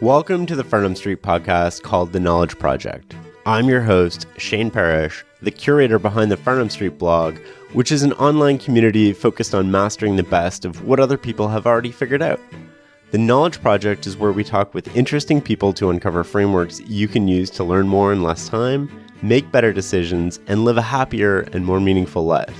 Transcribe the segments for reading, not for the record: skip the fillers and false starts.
Welcome to the Farnham Street podcast called The Knowledge Project. I'm your host, Shane Parrish, the curator behind the Farnham Street blog, which is an online community focused on mastering the best of what other people have already figured out. The Knowledge Project is where we talk with interesting people to uncover frameworks you can use to learn more in less time, make better decisions, and live a happier and more meaningful life.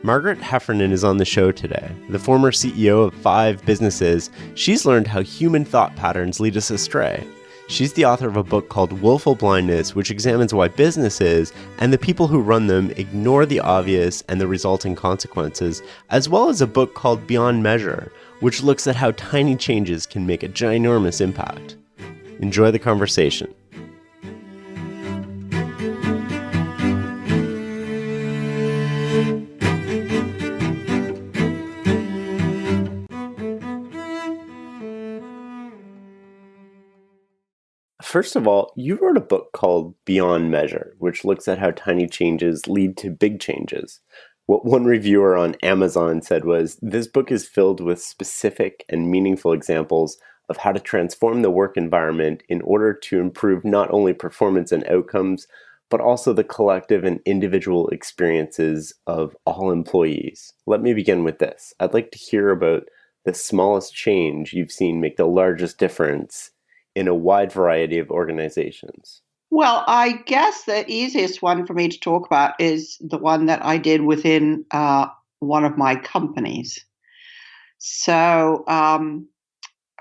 Margaret Heffernan is on the show today. The former CEO of 5 businesses, she's learned how human thought patterns lead us astray. She's the author of a book called Willful, Blindness, which examines why businesses and the people who run them ignore the obvious and the resulting consequences, as well as a book called Beyond Measure, which looks at how tiny changes can make a ginormous impact. Enjoy the conversation. First of all, you wrote a book called Beyond Measure, which looks at how tiny changes lead to big changes. What one reviewer on Amazon said was, this book is filled with specific and meaningful examples of how to transform the work environment in order to improve not only performance and outcomes, but also the collective and individual experiences of all employees. Let me begin with this. I'd like to hear about the smallest change you've seen make the largest difference in a wide variety of organizations. Well, I guess the easiest one for me to talk about is the one that I did within one of my companies. So,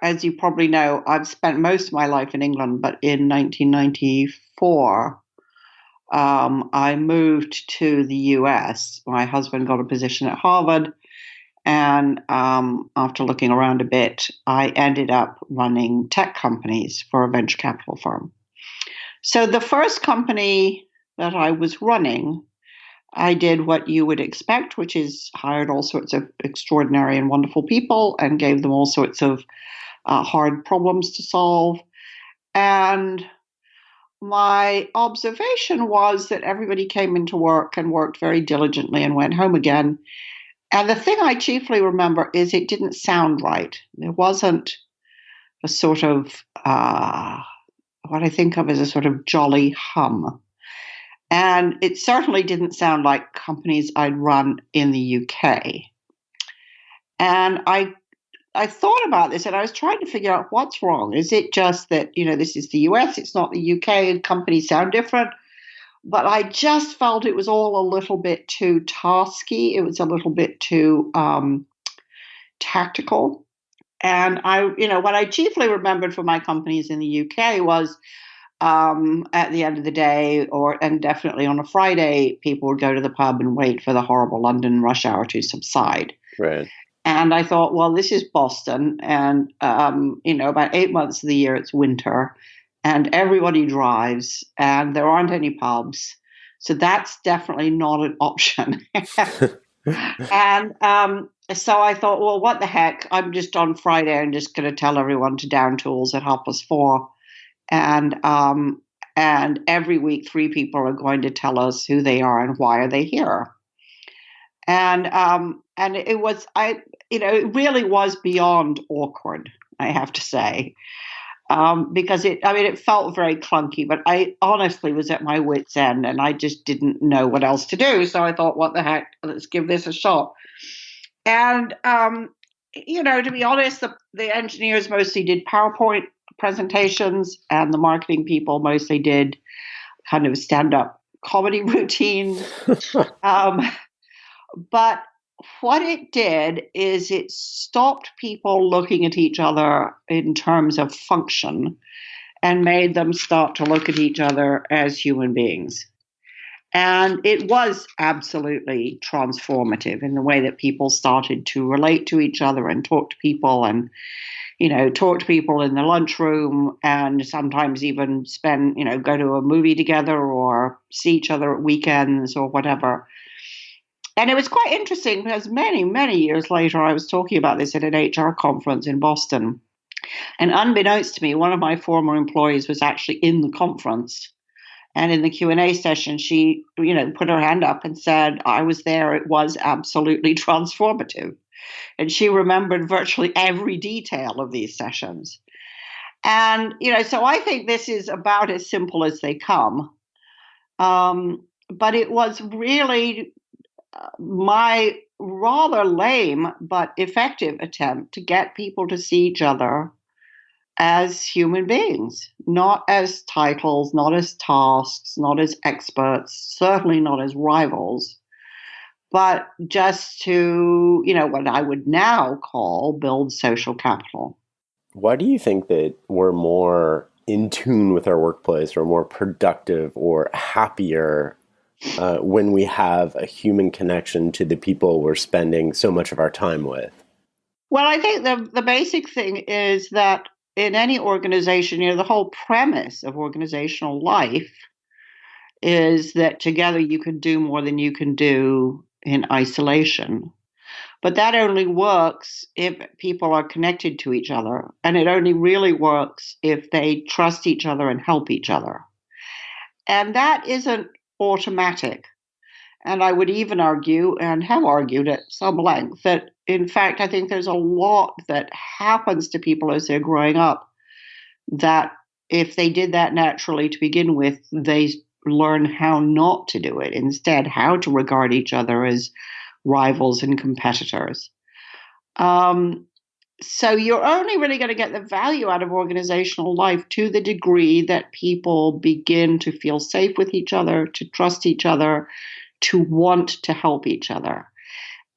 as you probably know, I've spent most of my life in England, but in 1994, I moved to the US. My husband got a position at Harvard. And after looking around a bit, I ended up running tech companies for a venture capital firm. So the first company that I was running, I did what you would expect, which is hired all sorts of extraordinary and wonderful people and gave them all sorts of hard problems to solve. And my observation was that everybody came into work and worked very diligently and went home again. And the thing I chiefly remember is it didn't sound right. There wasn't a sort of, what I think of as a sort of jolly hum. And it certainly didn't sound like companies I'd run in the UK. And I thought about this and I was trying to figure out what's wrong. Is it just that, this is the US, it's not the UK, and companies sound different? But I just felt it was all a little bit too tasky. It was a little bit too tactical. And what I chiefly remembered from my companies in the UK was at the end of the day, and definitely on a Friday, people would go to the pub and wait for the horrible London rush hour to subside. Right. And I thought, well, this is Boston, and about 8 months of the year it's winter. And everybody drives, and there aren't any pubs. So that's definitely not an option. And so I thought, well, what the heck? I'm just on Friday, I'm just going to tell everyone to down tools at 4:30. And every week, 3 people are going to tell us who they are and why are they here. And it was, it really was beyond awkward, I have to say. Because it felt very clunky, but I honestly was at my wit's end and I just didn't know what else to do. So I thought, what the heck, let's give this a shot. And, to be honest, the engineers mostly did PowerPoint presentations and the marketing people mostly did kind of stand-up comedy routine. But what it did is it stopped people looking at each other in terms of function and made them start to look at each other as human beings. And it was absolutely transformative in the way that people started to relate to each other and talk to people and, talk to people in the lunchroom and sometimes even go to a movie together or see each other at weekends or whatever. And it was quite interesting because many, many years later, I was talking about this at an HR conference in Boston. And unbeknownst to me, one of my former employees was actually in the conference. And in the Q&A session, she, put her hand up and said, I was there. It was absolutely transformative. And she remembered virtually every detail of these sessions. And, so I think this is about as simple as they come. But it was really my rather lame but effective attempt to get people to see each other as human beings, not as titles, not as tasks, not as experts, certainly not as rivals, but just to, what I would now call build social capital. Why do you think that we're more in tune with our workplace or more productive or happier when we have a human connection to the people we're spending so much of our time with? Well, I think the basic thing is that in any organization, the whole premise of organizational life is that together you can do more than you can do in isolation. But that only works if people are connected to each other. And it only really works if they trust each other and help each other. And that isn't automatic. And I would even argue, and have argued at some length, that in fact, I think there's a lot that happens to people as they're growing up that if they did that naturally to begin with, they learn how not to do it. Instead, how to regard each other as rivals and competitors. So you're only really going to get the value out of organizational life to the degree that people begin to feel safe with each other, to trust each other, to want to help each other.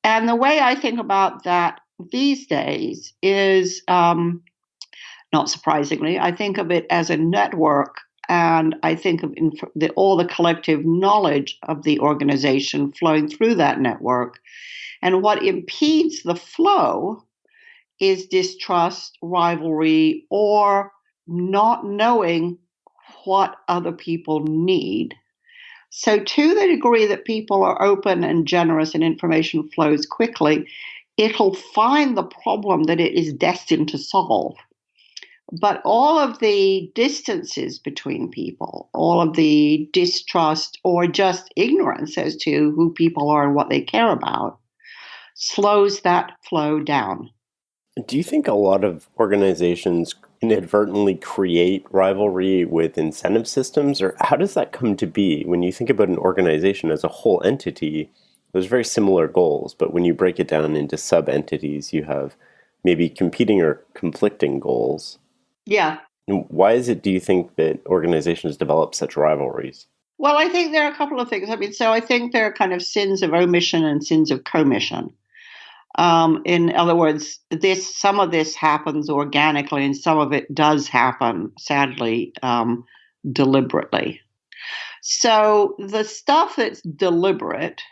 And the way I think about that these days is, not surprisingly, I think of it as a network. And I think of all the collective knowledge of the organization flowing through that network. And what impedes the flow is distrust, rivalry, or not knowing what other people need. So to the degree that people are open and generous and information flows quickly, it'll find the problem that it is destined to solve. But all of the distances between people, all of the distrust or just ignorance as to who people are and what they care about, slows that flow down. Do you think a lot of organizations inadvertently create rivalry with incentive systems, or how does that come to be? When you think about an organization as a whole entity, there's very similar goals, but when you break it down into sub-entities, you have maybe competing or conflicting goals. Yeah. And why is it, do you think, that organizations develop such rivalries? Well, I think there are a couple of things. So I think there are kind of sins of omission and sins of commission. In other words, some of this happens organically, and some of it does happen, sadly, deliberately. So the stuff that's deliberate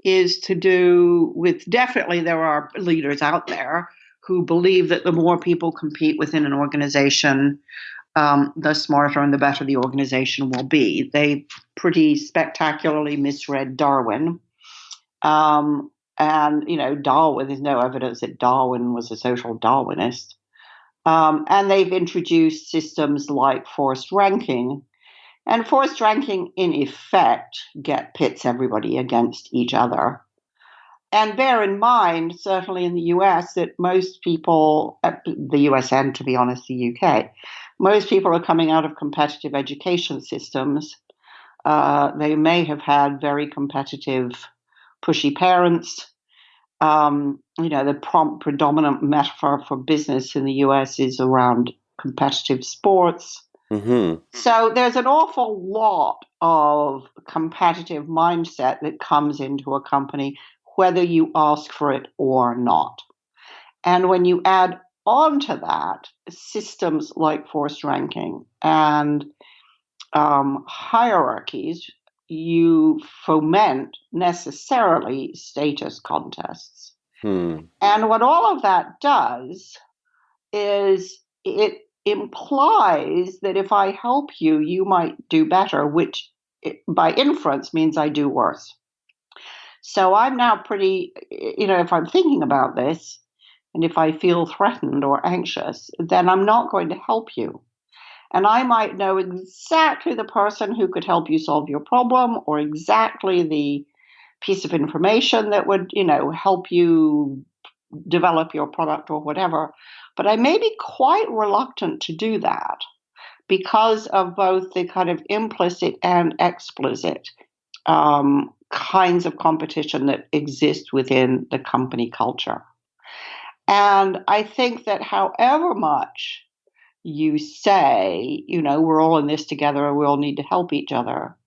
is to do with, definitely there are leaders out there who believe that the more people compete within an organization, the smarter and the better the organization will be. They pretty spectacularly misread Darwin. And, Darwin, there's no evidence that Darwin was a social Darwinist. And they've introduced systems like forced ranking. And forced ranking, in effect, pits everybody against each other. And bear in mind, certainly in the US, that most people, the US and to be honest, the UK, most people are coming out of competitive education systems. They may have had very competitive, pushy parents. The predominant metaphor for business in the US is around competitive sports. Mm-hmm. So there's an awful lot of competitive mindset that comes into a company, whether you ask for it or not. And when you add on to that systems like forced ranking and hierarchies, you foment necessarily status contests. And what all of that does is it implies that if I help you, you might do better, which by inference means I do worse. So I'm now pretty, if I'm thinking about this, and if I feel threatened or anxious, then I'm not going to help you. And I might know exactly the person who could help you solve your problem, or exactly the piece of information that would, help you develop your product or whatever. But I may be quite reluctant to do that because of both the kind of implicit and explicit kinds of competition that exist within the company culture. And I think that however much you say, we're all in this together and we all need to help each other,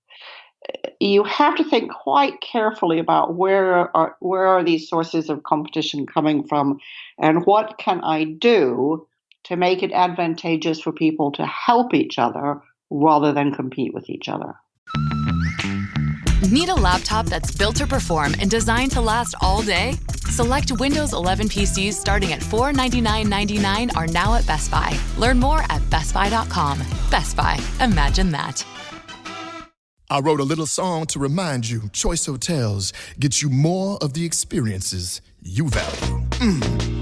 you have to think quite carefully about where are these sources of competition coming from, and what can I do to make it advantageous for people to help each other rather than compete with each other. Need a laptop that's built to perform and designed to last all day? Select Windows 11 PCs starting at $499.99 are now at Best Buy. Learn more at bestbuy.com. Best Buy. Imagine that. I wrote a little song to remind you, Choice Hotels get you more of the experiences you value.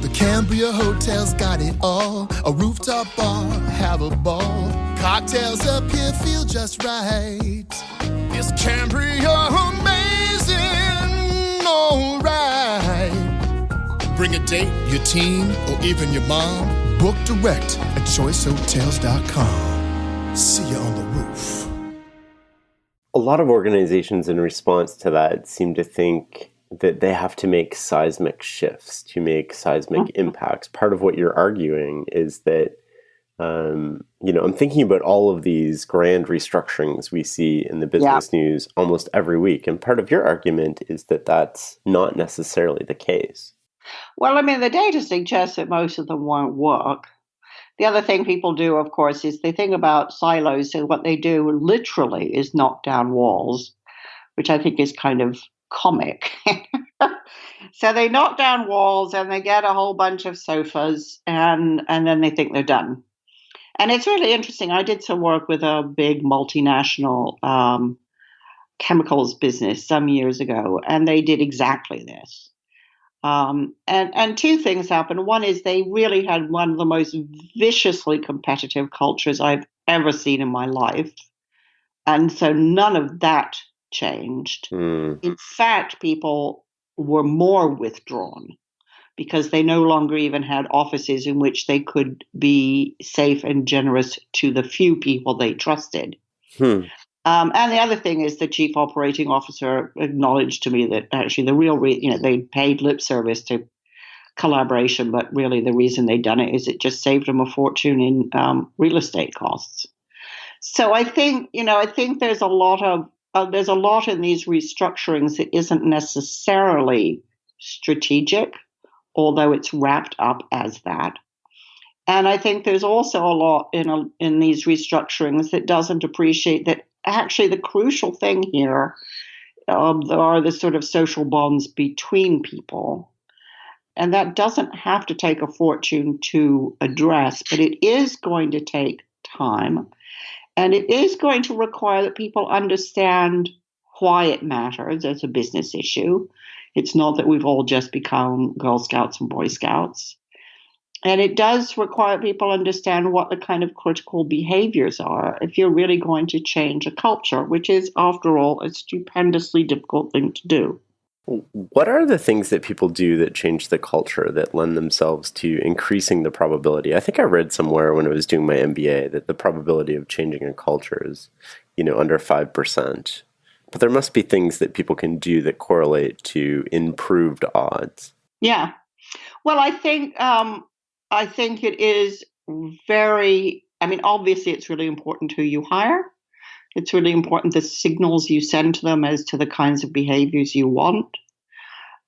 The Cambria Hotel's got it all. A rooftop bar, have a ball. Cocktails up here feel just right. Is Cambria amazing? All right. Bring a date, your team, or even your mom. Book direct at choicehotels.com. See you on the roof. A lot of organizations in response to that seem to think that they have to make seismic shifts to make seismic impacts. Part of what you're arguing is that, I'm thinking about all of these grand restructurings we see in the business news almost every week. And part of your argument is that that's not necessarily the case. Well, the data suggests that most of them won't work. The other thing people do, of course, is they think about silos. So what they do literally is knock down walls, which I think is kind of comic. So they knock down walls and they get a whole bunch of sofas and then they think they're done. And it's really interesting. I did some work with a big multinational chemicals business some years ago, and they did exactly this. And two things happened. One is they really had one of the most viciously competitive cultures I've ever seen in my life. And so none of that changed. In fact, people were more withdrawn because they no longer even had offices in which they could be safe and generous to the few people they trusted. And the other thing is the chief operating officer acknowledged to me that actually the real they paid lip service to collaboration, but really the reason they'd done it is it just saved them a fortune in real estate costs. So I think there's a lot in these restructurings that isn't necessarily strategic, although it's wrapped up as that. And I think there's also a lot in these restructurings that doesn't appreciate that actually the crucial thing here are the sort of social bonds between people. And that doesn't have to take a fortune to address, but it is going to take time. And it is going to require that people understand why it matters as a business issue. It's not that we've all just become Girl Scouts and Boy Scouts. And it does require people understand what the kind of critical behaviors are if you're really going to change a culture, which is, after all, a stupendously difficult thing to do. What are the things that people do that change the culture that lend themselves to increasing the probability? I think I read somewhere when I was doing my MBA that the probability of changing a culture is, under 5%. But there must be things that people can do that correlate to improved odds. Yeah. Well, I think it is obviously it's really important who you hire. It's really important the signals you send to them as to the kinds of behaviors you want.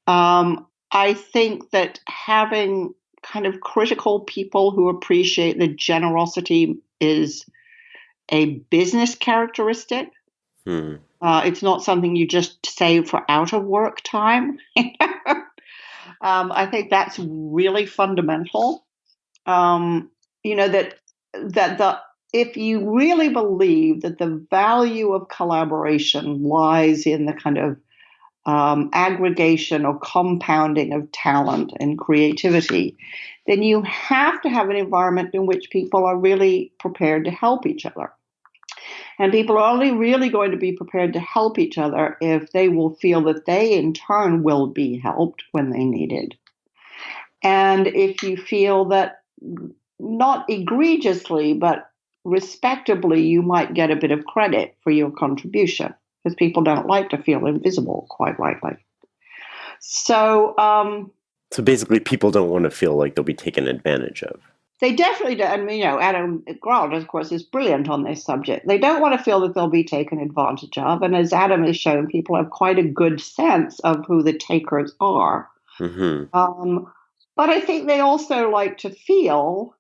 I think that having kind of critical people who appreciate that generosity is a business characteristic. It's not something you just save for out of work time. I think that's really fundamental. If you really believe that the value of collaboration lies in the kind of aggregation or compounding of talent and creativity, then you have to have an environment in which people are really prepared to help each other. And people are only really going to be prepared to help each other if they will feel that they in turn will be helped when they need it. And if you feel that not egregiously, but respectably, you might get a bit of credit for your contribution because people don't like to feel invisible, quite rightly. So, so basically, people don't want to feel like they'll be taken advantage of. They definitely do. And, Adam Grant, of course, is brilliant on this subject. They don't want to feel that they'll be taken advantage of. And as Adam has shown, people have quite a good sense of who the takers are. Mm-hmm. But I think they also like to feel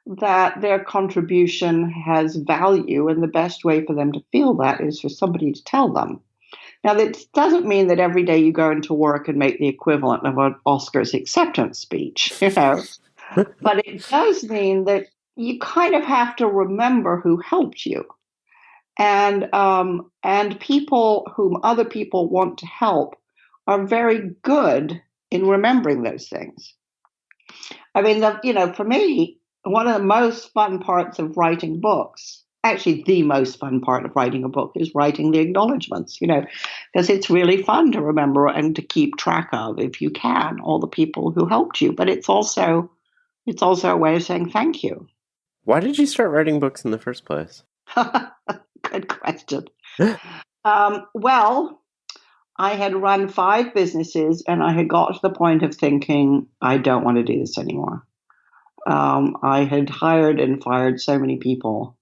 that their contribution has value. And the best way for them to feel that is for somebody to tell them. Now, that doesn't mean that every day you go into work and make the equivalent of an Oscars acceptance speech, But it does mean that you kind of have to remember who helped you, and people whom other people want to help are very good in remembering those things. I mean, for me, one of the most fun parts of writing books, actually the most fun part of writing a book, is writing the acknowledgements, because it's really fun to remember and to keep track of, if you can, all the people who helped you. But it's also a way of saying thank you. Why did you start writing books in the first place? Good question. Well, I had run 5 businesses and I had got to the point of thinking, I don't want to do this anymore. I had hired and fired so many people.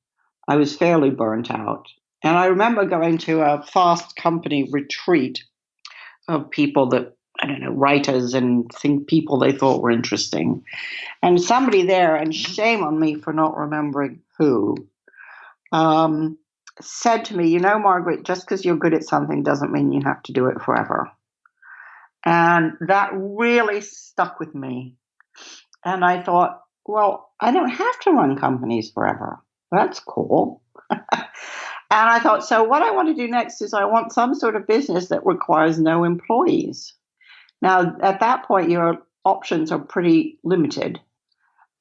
I was fairly burnt out. And I remember going to a Fast Company retreat of people that, writers and people they thought were interesting. And somebody there, and shame on me for not remembering who, said to me, Margaret, just because you're good at something doesn't mean you have to do it forever. And that really stuck with me. And I thought, well, I don't have to run companies forever. That's cool. And I thought, so what I want to do next is I want some sort of business that requires no employees. Now, at that point, your options are pretty limited.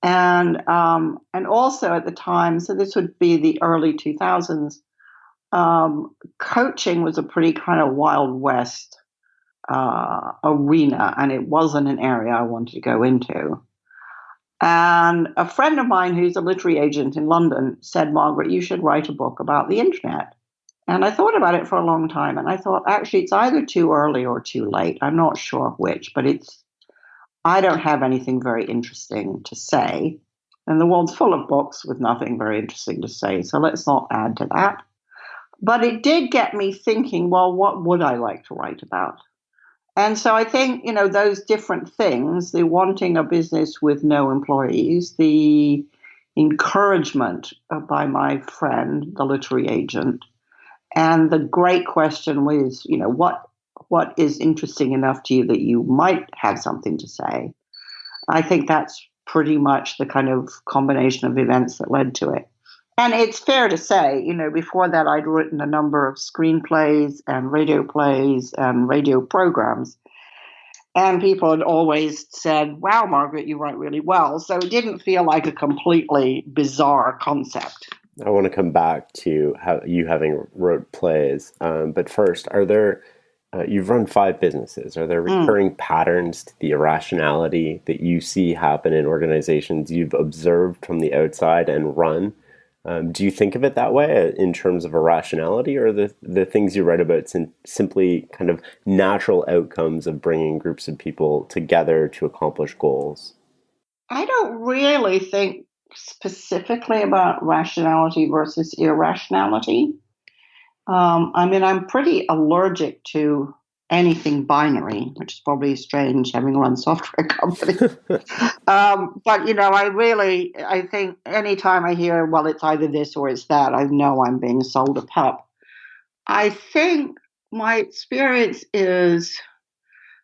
And also at the time, so this would be the early 2000s, coaching was a pretty kind of Wild West arena, and it wasn't an area I wanted to go into. And a friend of mine who's a literary agent in London said, Margaret, you should write a book about the internet. And I thought about it for a long time, and I thought, actually, it's either too early or too late. I'm not sure which, but I don't have anything very interesting to say. And the world's full of books with nothing very interesting to say, so let's not add to that. But it did get me thinking, well, what would I like to write about? And so I think, those different things, the wanting a business with no employees, the encouragement by my friend, the literary agent, and the great question was, what is interesting enough to you that you might have something to say? I think that's pretty much the kind of combination of events that led to it. And it's fair to say, before that, I'd written a number of screenplays and radio plays and radio programs. And people had always said, wow, Margaret, you write really well. So it didn't feel like a completely bizarre concept. I want to come back to how you having wrote plays. But first, are there, you've run 5 businesses. Are there recurring patterns to the irrationality that you see happen in organizations you've observed from the outside and run? Do you think of it that way in terms of irrationality, or the things you write about simply kind of natural outcomes of bringing groups of people together to accomplish goals? I don't really think specifically about rationality versus irrationality. I'm pretty allergic to anything binary, which is probably strange having run software companies. But, I think anytime I hear, well, it's either this or it's that, I know I'm being sold a pup. I think my experience is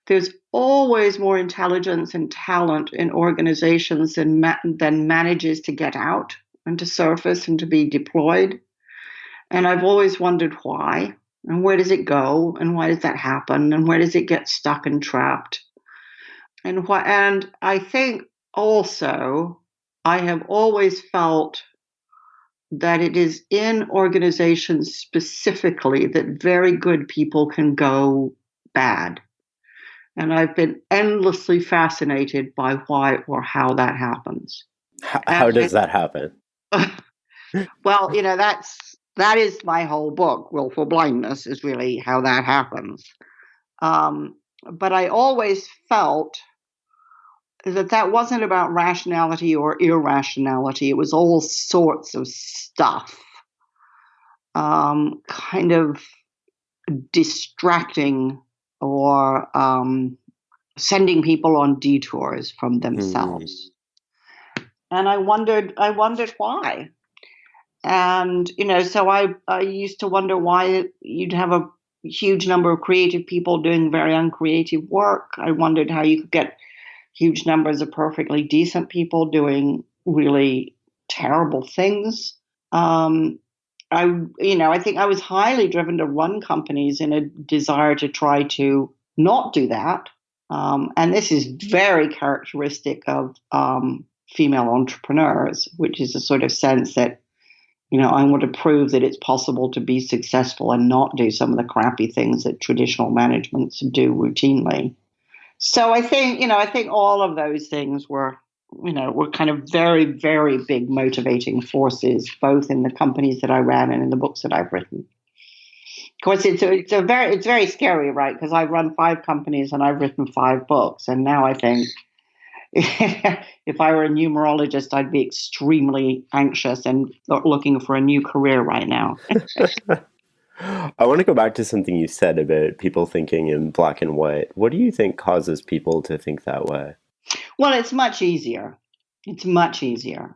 there's always more intelligence and talent in organizations than manages to get out and to surface and to be deployed. And I've always wondered why, and where does it go, and why does that happen, and where does it get stuck and trapped? And I think also I have always felt that it is in organizations specifically that very good people can go bad. And I've been endlessly fascinated by why or how that happens. How does that happen? Well, that is my whole book. Willful blindness is really how that happens. But I always felt that wasn't about rationality or irrationality. It was all sorts of stuff, kind of distracting or sending people on detours from themselves. And I wondered why. And, so I used to wonder why you'd have a huge number of creative people doing very uncreative work. I wondered how you could get huge numbers of perfectly decent people doing really terrible things. I think I was highly driven to run companies in a desire to try to not do that. And this is very characteristic of female entrepreneurs, which is a sort of sense that, I want to prove that it's possible to be successful and not do some of the crappy things that traditional managements do routinely. So I think all of those things were kind of very, very big motivating forces, both in the companies that I ran and in the books that I've written. Of course, it's very scary, right? Because I've run 5 companies and I've written 5 books, and now I think if I were a numerologist, I'd be extremely anxious and looking for a new career right now. I want to go back to something you said about people thinking in black and white. What do you think causes people to think that way? Well, it's much easier. It's much easier.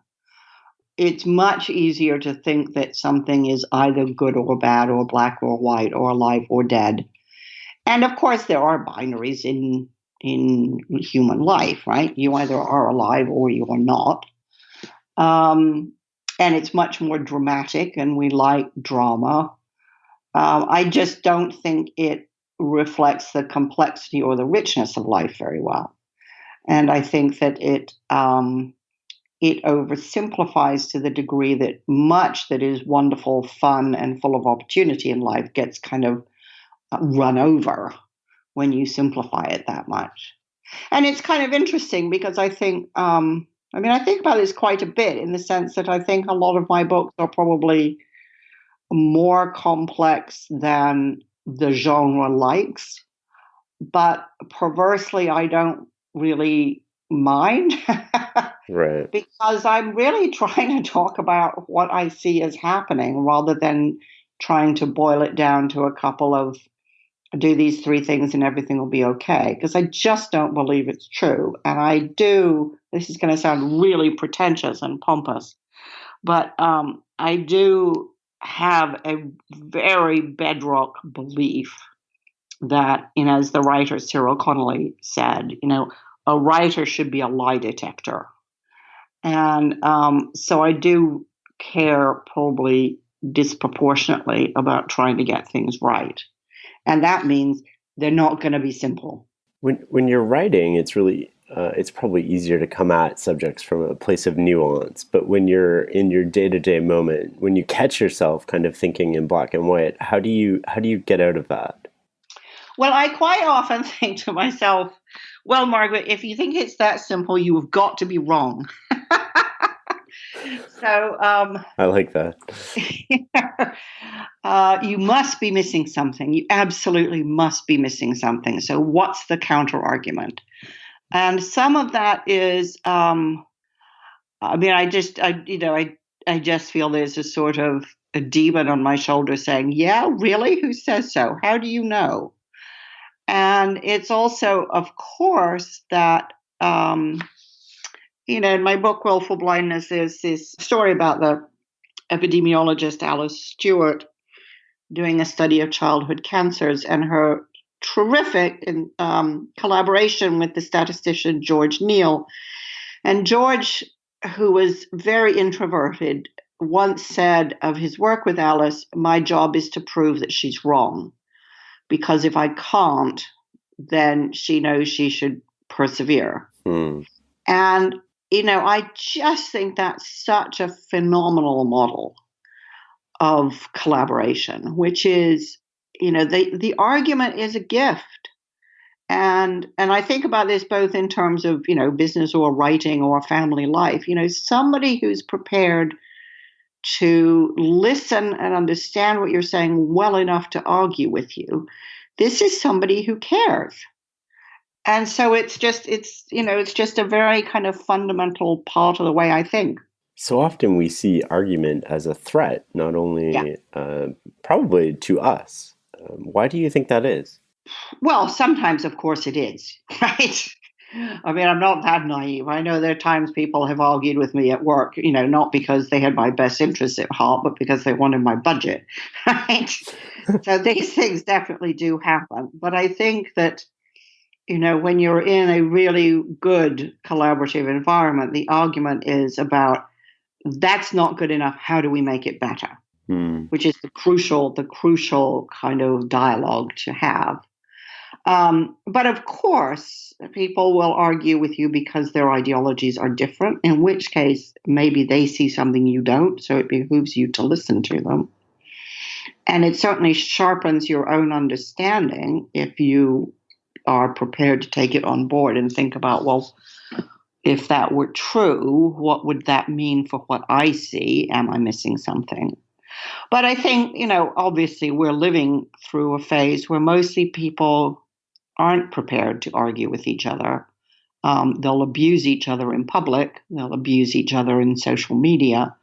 It's much easier to think that something is either good or bad or black or white or alive or dead. And of course, there are binaries in human life, right? You either are alive or you are not. And it's much more dramatic, and we like drama. I just don't think it reflects the complexity or the richness of life very well. And I think that it oversimplifies to the degree that much that is wonderful, fun, and full of opportunity in life gets kind of run over when you simplify it that much. And it's kind of interesting because I think, I think about this quite a bit in the sense that I think a lot of my books are probably more complex than the genre likes, but perversely, I don't really mind. Right. Because I'm really trying to talk about what I see as happening rather than trying to boil it down to a couple of do these 3 things and everything will be okay. Because I just don't believe it's true. And I do, this is going to sound really pretentious and pompous, but I do have a very bedrock belief that, as the writer Cyril Connolly said, a writer should be a lie detector. And so I do care probably disproportionately about trying to get things right. And that means they're not going to be simple. When you're writing, it's really it's probably easier to come at subjects from a place of nuance. But when you're in your day-to-day moment, when you catch yourself kind of thinking in black and white, how do you get out of that? Well, I quite often think to myself, well, Margaret, if you think it's that simple, you have got to be wrong. So I like that. You must be missing something. You absolutely must be missing something. So what's the counter argument? And some of that is, I just feel there's a sort of a demon on my shoulder saying, yeah, really? Who says so? How do you know? And it's also, of course, that, in my book, Willful Blindness, there's this story about the epidemiologist Alice Stewart doing a study of childhood cancers and her terrific collaboration with the statistician George Neal. And George, who was very introverted, once said of his work with Alice, my job is to prove that she's wrong. Because if I can't, then she knows she should persevere. And, I just think that's such a phenomenal model of collaboration, which is, the argument is a gift. And I think about this both in terms of, business or writing or family life. Somebody who's prepared to listen and understand what you're saying well enough to argue with you. This is somebody who cares. And so it's just a very kind of fundamental part of the way I think. So often we see argument as a threat, not only probably to us. Why do you think that is? Well, sometimes, of course, it is, right? I mean, I'm not that naive. I know there are times people have argued with me at work, not because they had my best interests at heart, but because they wanted my budget, right? So these things definitely do happen. But I think that, when you're in a really good collaborative environment, the argument is about that's not good enough. How do we make it better? Which is the crucial kind of dialogue to have. But of course, people will argue with you because their ideologies are different, in which case maybe they see something you don't, so it behooves you to listen to them. And it certainly sharpens your own understanding if you are prepared to take it on board and think about, well, if that were true, what would that mean for what I see? Am I missing something? But I think, obviously we're living through a phase where mostly people aren't prepared to argue with each other. They'll abuse each other in public. They'll abuse each other in social media.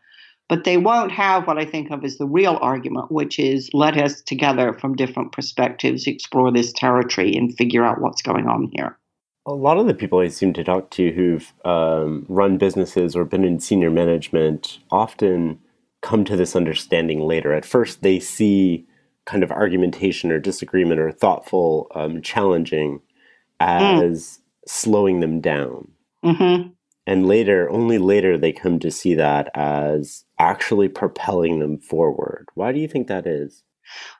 But they won't have what I think of as the real argument, which is let us together from different perspectives explore this territory and figure out what's going on here. A lot of the people I seem to talk to who've run businesses or been in senior management often come to this understanding later. At first, they see kind of argumentation or disagreement or thoughtful challenging as slowing them down. Mm-hmm. And only later, they come to see that as actually propelling them forward. Why do you think that is?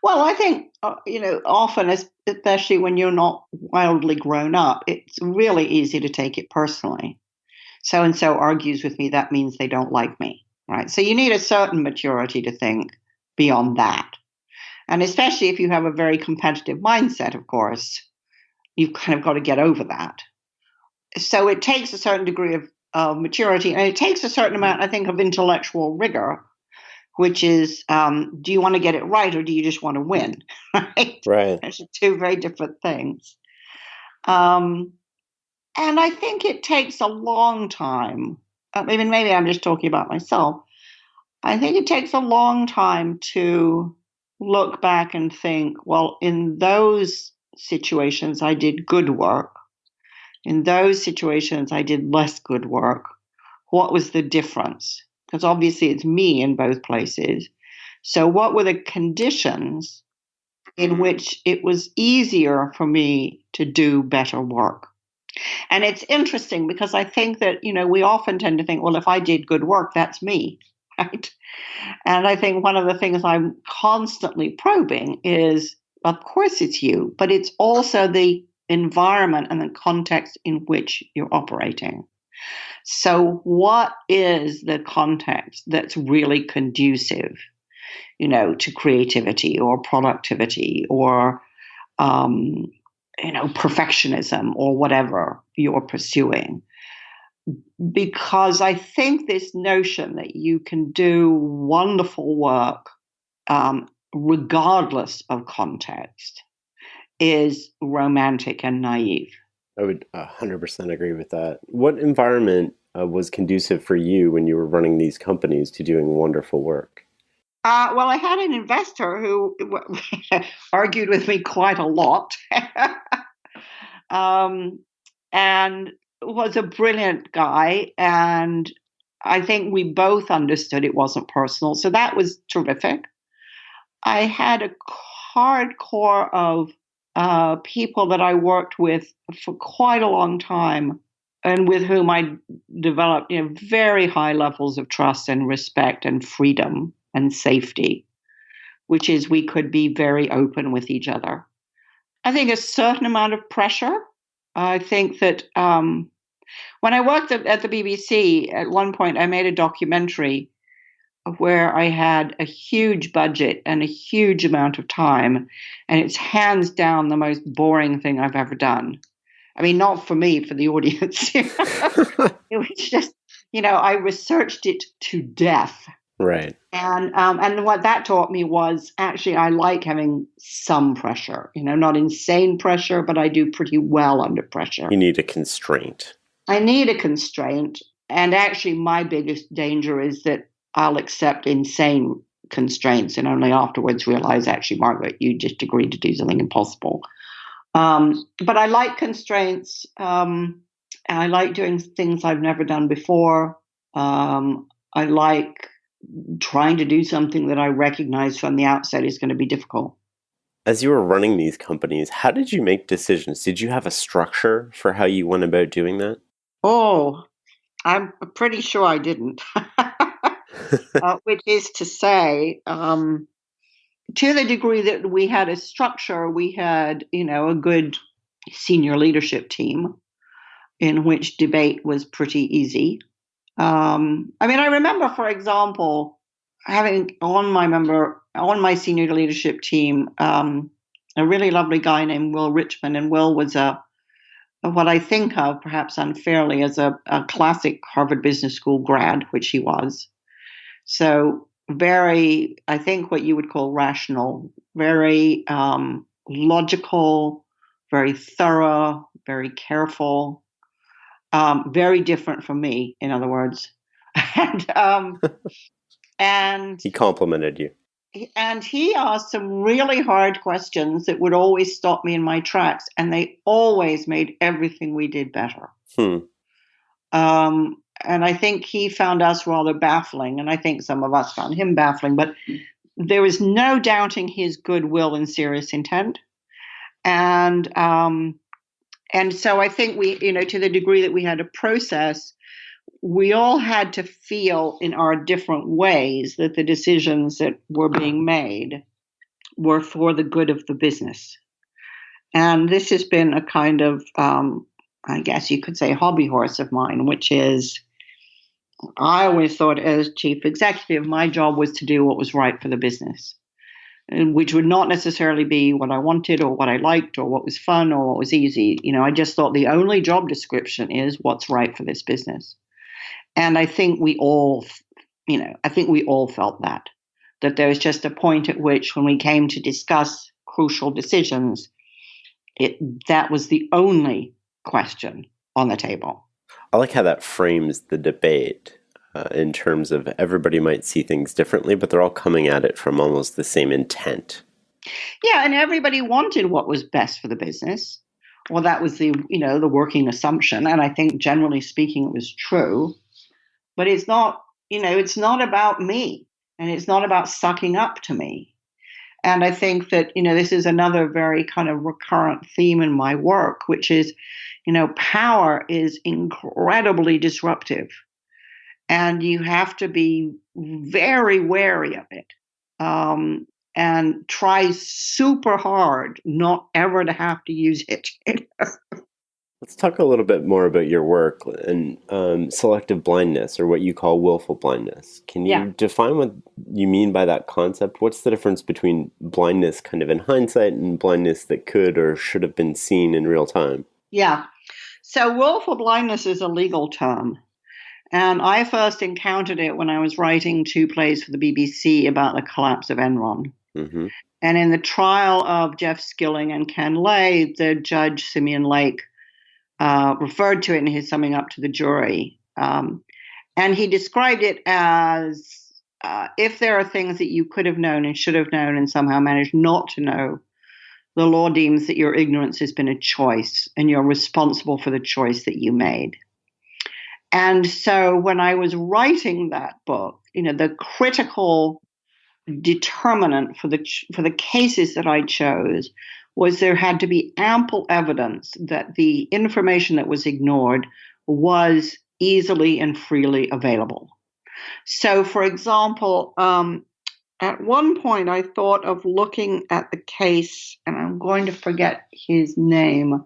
Well, I think, often, especially when you're not wildly grown up, it's really easy to take it personally. So-and-so argues with me, that means they don't like me, right? So you need a certain maturity to think beyond that. And especially if you have a very competitive mindset, of course, you've kind of got to get over that. So it takes a certain degree of maturity, and it takes a certain amount, I think, of intellectual rigor, which is, do you want to get it right or do you just want to win? Right. Those are two very different things. And I think it takes a long time. Maybe I'm just talking about myself. I think it takes a long time to look back and think, well, in those situations, I did good work. In those situations, I did less good work. What was the difference? Because obviously it's me in both places. So what were the conditions in which it was easier for me to do better work? And it's interesting because I think that, we often tend to think, well, if I did good work, that's me, right? And I think one of the things I'm constantly probing is, of course it's you, but it's also the environment and the context in which you're operating. So what is the context that's really conducive, to creativity or productivity or, perfectionism or whatever you're pursuing? Because I think this notion that you can do wonderful work regardless of context is romantic and naive. I would 100% agree with that. What environment was conducive for you when you were running these companies to doing wonderful work? Well, I had an investor who argued with me quite a lot and was a brilliant guy. And I think we both understood it wasn't personal. So that was terrific. I had a hardcore of people that I worked with for quite a long time and with whom I developed very high levels of trust and respect and freedom and safety, which is we could be very open with each other. I think a certain amount of pressure. I think that when I worked at the BBC, at one point I made a documentary where I had a huge budget and a huge amount of time, and it's hands down the most boring thing I've ever done. I mean, not for me, for the audience. It was just, I researched it to death. Right. And what that taught me was actually I like having some pressure, not insane pressure, but I do pretty well under pressure. You need a constraint. I need a constraint. And actually my biggest danger is that I'll accept insane constraints and only afterwards realize, actually, Margaret, you just agreed to do something impossible. But I like constraints. And I like doing things I've never done before. I like trying to do something that I recognize from the outset is going to be difficult. As you were running these companies, how did you make decisions? Did you have a structure for how you went about doing that? Oh, I'm pretty sure I didn't. Which is to say, to the degree that we had a structure, we had, a good senior leadership team in which debate was pretty easy. I remember, for example, having on my senior leadership team, a really lovely guy named Will Richmond, and Will was what I think of, perhaps unfairly, as a classic Harvard Business School grad, which he was. So very, I think what you would call rational, very logical, very thorough, very careful, very different from me, in other words. And he complimented you. And he asked some really hard questions that would always stop me in my tracks, and they always made everything we did better. And I think he found us rather baffling, and I think some of us found him baffling, but there was no doubting his goodwill and serious intent. And so I think we, to the degree that we had a process, we all had to feel in our different ways that the decisions that were being made were for the good of the business. And this has been a kind of, I guess you could say, hobby horse of mine, which is, I always thought as chief executive, my job was to do what was right for the business, which would not necessarily be what I wanted or what I liked or what was fun or what was easy. I just thought the only job description is what's right for this business. And I think we all felt that there was just a point at which, when we came to discuss crucial decisions, that was the only question on the table. I like how that frames the debate in terms of everybody might see things differently, but they're all coming at it from almost the same intent. Yeah, and everybody wanted what was best for the business. Well, that was the working assumption, and I think generally speaking it was true. But it's not, it's not about me, and it's not about sucking up to me. And I think that, this is another very kind of recurrent theme in my work, which is, power is incredibly disruptive, and you have to be very wary of it, and try super hard not ever to have to use it. Let's talk a little bit more about your work and selective blindness, or what you call willful blindness. Can you define what you mean by that concept? What's the difference between blindness kind of in hindsight and blindness that could or should have been seen in real time? Yeah. So willful blindness is a legal term. And I first encountered it when I was writing 2 plays for the BBC about the collapse of Enron. Mm-hmm. And in the trial of Jeff Skilling and Ken Lay, the judge, Simeon Lake, referred to it in his summing up to the jury. And he described it as if there are things that you could have known and should have known and somehow managed not to know, the law deems that your ignorance has been a choice and you're responsible for the choice that you made. And so when I was writing that book, the critical determinant for the cases that I chose was there had to be ample evidence that the information that was ignored was easily and freely available. So, for example, at one point I thought of looking at the case, and I'm going to forget his name.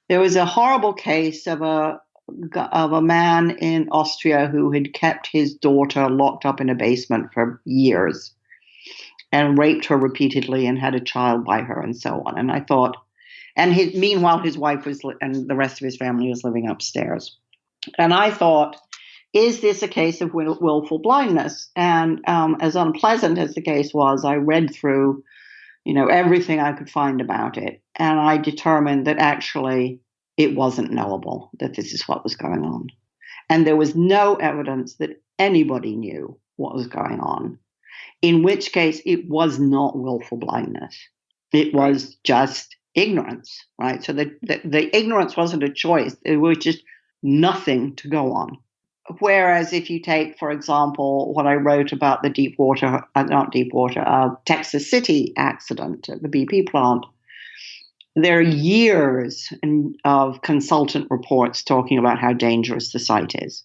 There was a horrible case of a of a man in Austria who had kept his daughter locked up in a basement for years and raped her repeatedly and had a child by her and so on. And I thought, meanwhile, his wife and the rest of his family was living upstairs. And I thought, is this a case of willful blindness? And as unpleasant as the case was, I read through, everything I could find about it. And I determined that actually it wasn't knowable, that this is what was going on. And there was no evidence that anybody knew what was going on, in which case it was not willful blindness. It was just ignorance, right? So the ignorance wasn't a choice. It was just nothing to go on. Whereas if you take, for example, what I wrote about the Texas City accident at the BP plant, there are years of consultant reports talking about how dangerous the site is.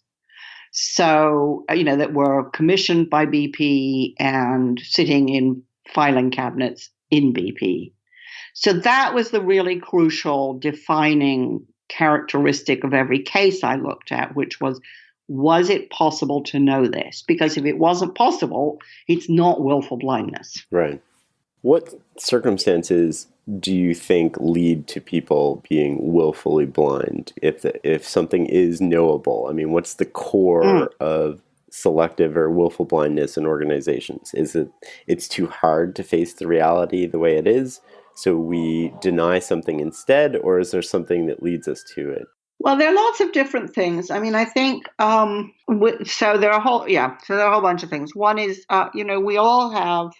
So, that were commissioned by BP and sitting in filing cabinets in BP. So that was the really crucial defining characteristic of every case I looked at, which was it possible to know this? Because if it wasn't possible, it's not willful blindness. Right. What circumstances do you think lead to people being willfully blind if something is knowable? I mean, what's the core of selective or willful blindness in organizations? Is it's too hard to face the reality the way it is, so we deny something instead, or is there something that leads us to it? Well, there are lots of different things. I mean, I think so. There are a whole bunch of things. One is, we all have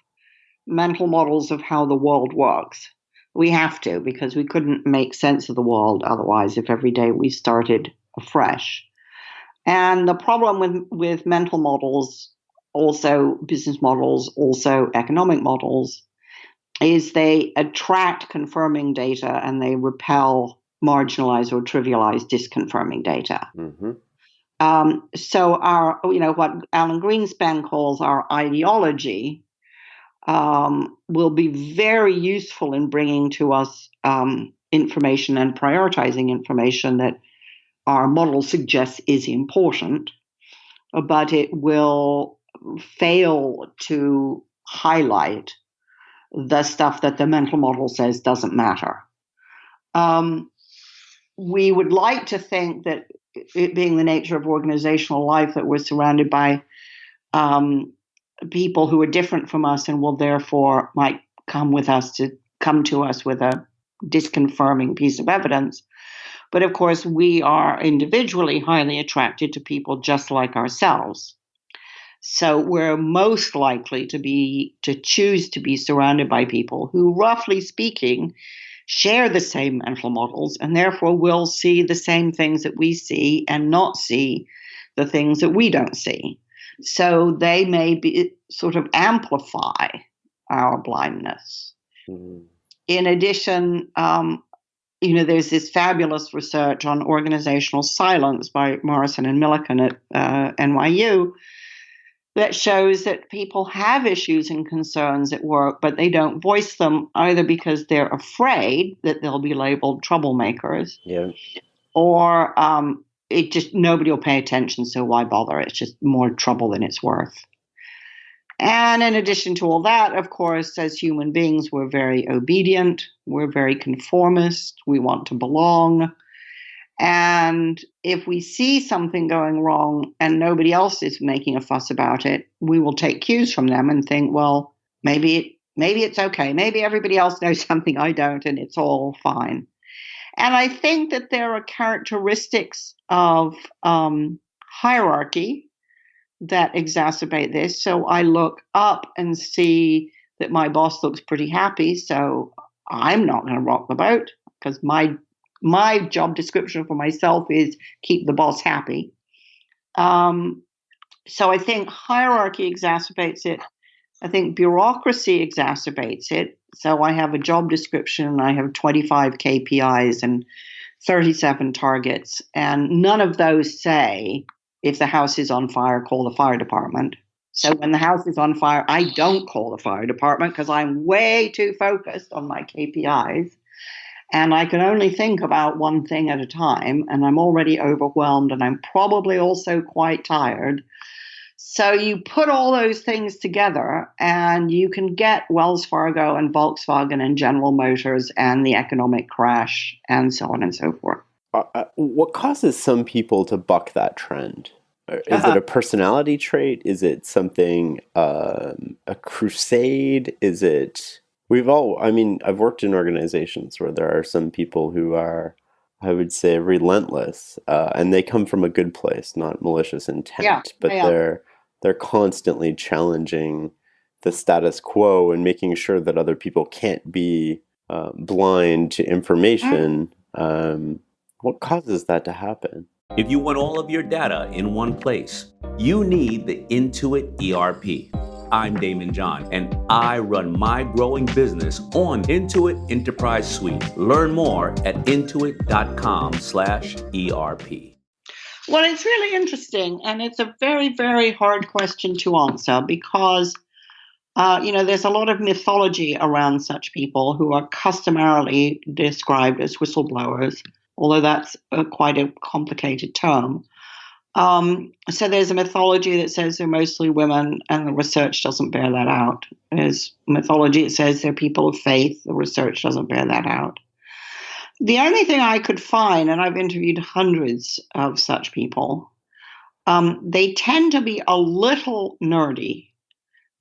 mental models of how the world works. We have to, because we couldn't make sense of the world otherwise if every day we started afresh. And the problem with mental models, also business models, also economic models, is they attract confirming data and they repel marginalize or trivialize disconfirming data. Mm-hmm. So our, what Alan Greenspan calls our ideology will be very useful in bringing to us information and prioritizing information that our model suggests is important, but it will fail to highlight the stuff that the mental model says doesn't matter. We would like to think that, it being the nature of organizational life, that we're surrounded by people who are different from us and will therefore might come to us with a disconfirming piece of evidence. But of course, we are individually highly attracted to people just like ourselves. So we're most likely to choose to be surrounded by people who, roughly speaking, share the same mental models and therefore will see the same things that we see and not see the things that we don't see. So they may be sort of amplify our blindness. Mm-hmm. In addition, there's this fabulous research on organizational silence by Morrison and Millikan at NYU that shows that people have issues and concerns at work, but they don't voice them either because they're afraid that they'll be labeled troublemakers, or it just nobody will pay attention, so why bother? It's just more trouble than it's worth. And in addition to all that, of course, as human beings, we're very obedient, we're very conformist, we want to belong. And if we see something going wrong and nobody else is making a fuss about it, we will take cues from them and think, well, maybe it's okay. Maybe everybody else knows something I don't, and it's all fine. And I think that there are characteristics of hierarchy that exacerbate this. So I look up and see that my boss looks pretty happy, so I'm not going to rock the boat, because my job description for myself is keep the boss happy. So I think hierarchy exacerbates it. I think bureaucracy exacerbates it. So I have a job description, I have 25 KPIs and 37 targets, and none of those say, if the house is on fire, call the fire department. So when the house is on fire, I don't call the fire department because I'm way too focused on my KPIs. and I can only think about one thing at a time, and I'm already overwhelmed, and I'm probably also quite tired. So you put all those things together, and you can get Wells Fargo and Volkswagen and General Motors and the economic crash and so on and so forth. What causes some people to buck that trend? Is it a personality trait? Is it something, a crusade? Is it, I've worked in organizations where there are some people who are, I would say, relentless, and they come from a good place, not malicious intent, but they're constantly challenging the status quo and making sure that other people can't be blind to information. What causes that to happen? If you want all of your data in one place, you need the Intuit ERP. I'm Damon John, and I run my growing business on Intuit Enterprise Suite. Learn more at intuit.com/ERP. Well, it's really interesting, and it's a very, very hard question to answer because, there's a lot of mythology around such people who are customarily described as whistleblowers, although that's quite a complicated term. So there's a mythology that says they're mostly women, and the research doesn't bear that out. There's mythology that says they're people of faith. The research doesn't bear that out. The only thing I could find, and I've interviewed hundreds of such people, they tend to be a little nerdy.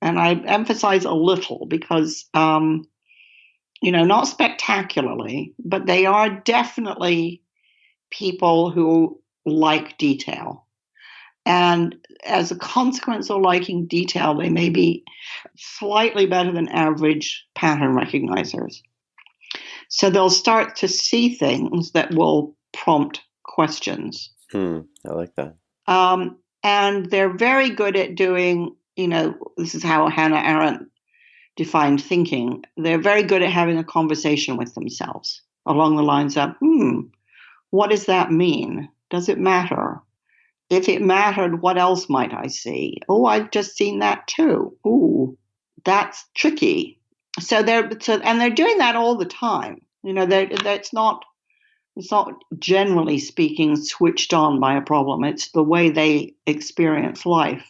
And I emphasize a little because, not spectacularly, but they are definitely people who like detail. And as a consequence of liking detail, they may be slightly better than average pattern recognizers. So they'll start to see things that will prompt questions. I like that. And they're very good at doing, this is how Hannah Arendt defined thinking. They're very good at having a conversation with themselves along the lines of, what does that mean? Does it matter? If it mattered, what else might I see? Oh, I've just seen that too. Ooh, that's tricky. So they're doing that all the time. It's not generally speaking switched on by a problem. It's the way they experience life.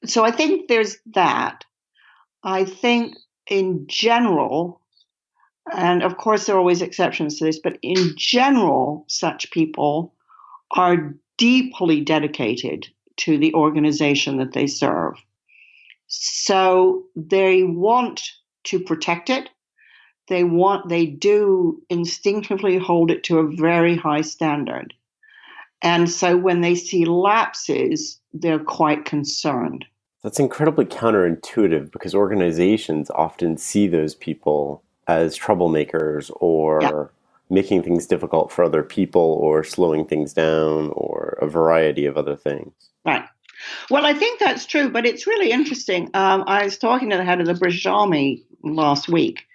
So I think there's that. I think in general, and of course there are always exceptions to this, but in general, such people are deeply dedicated to the organization that they serve. So they want to protect it. They do instinctively hold it to a very high standard. And so when they see lapses, they're quite concerned. That's incredibly counterintuitive because organizations often see those people as troublemakers or making things difficult for other people or slowing things down or a variety of other things. Right. Well, I think that's true, but it's really interesting. I was talking to the head of the British Army last week,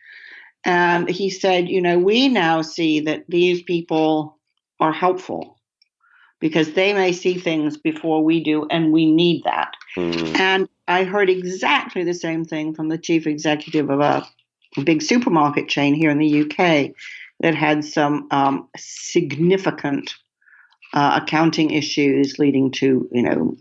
and he said, we now see that these people are helpful because they may see things before we do, and we need that. And I heard exactly the same thing from the chief executive of a big supermarket chain here in the UK that had some significant accounting issues leading to,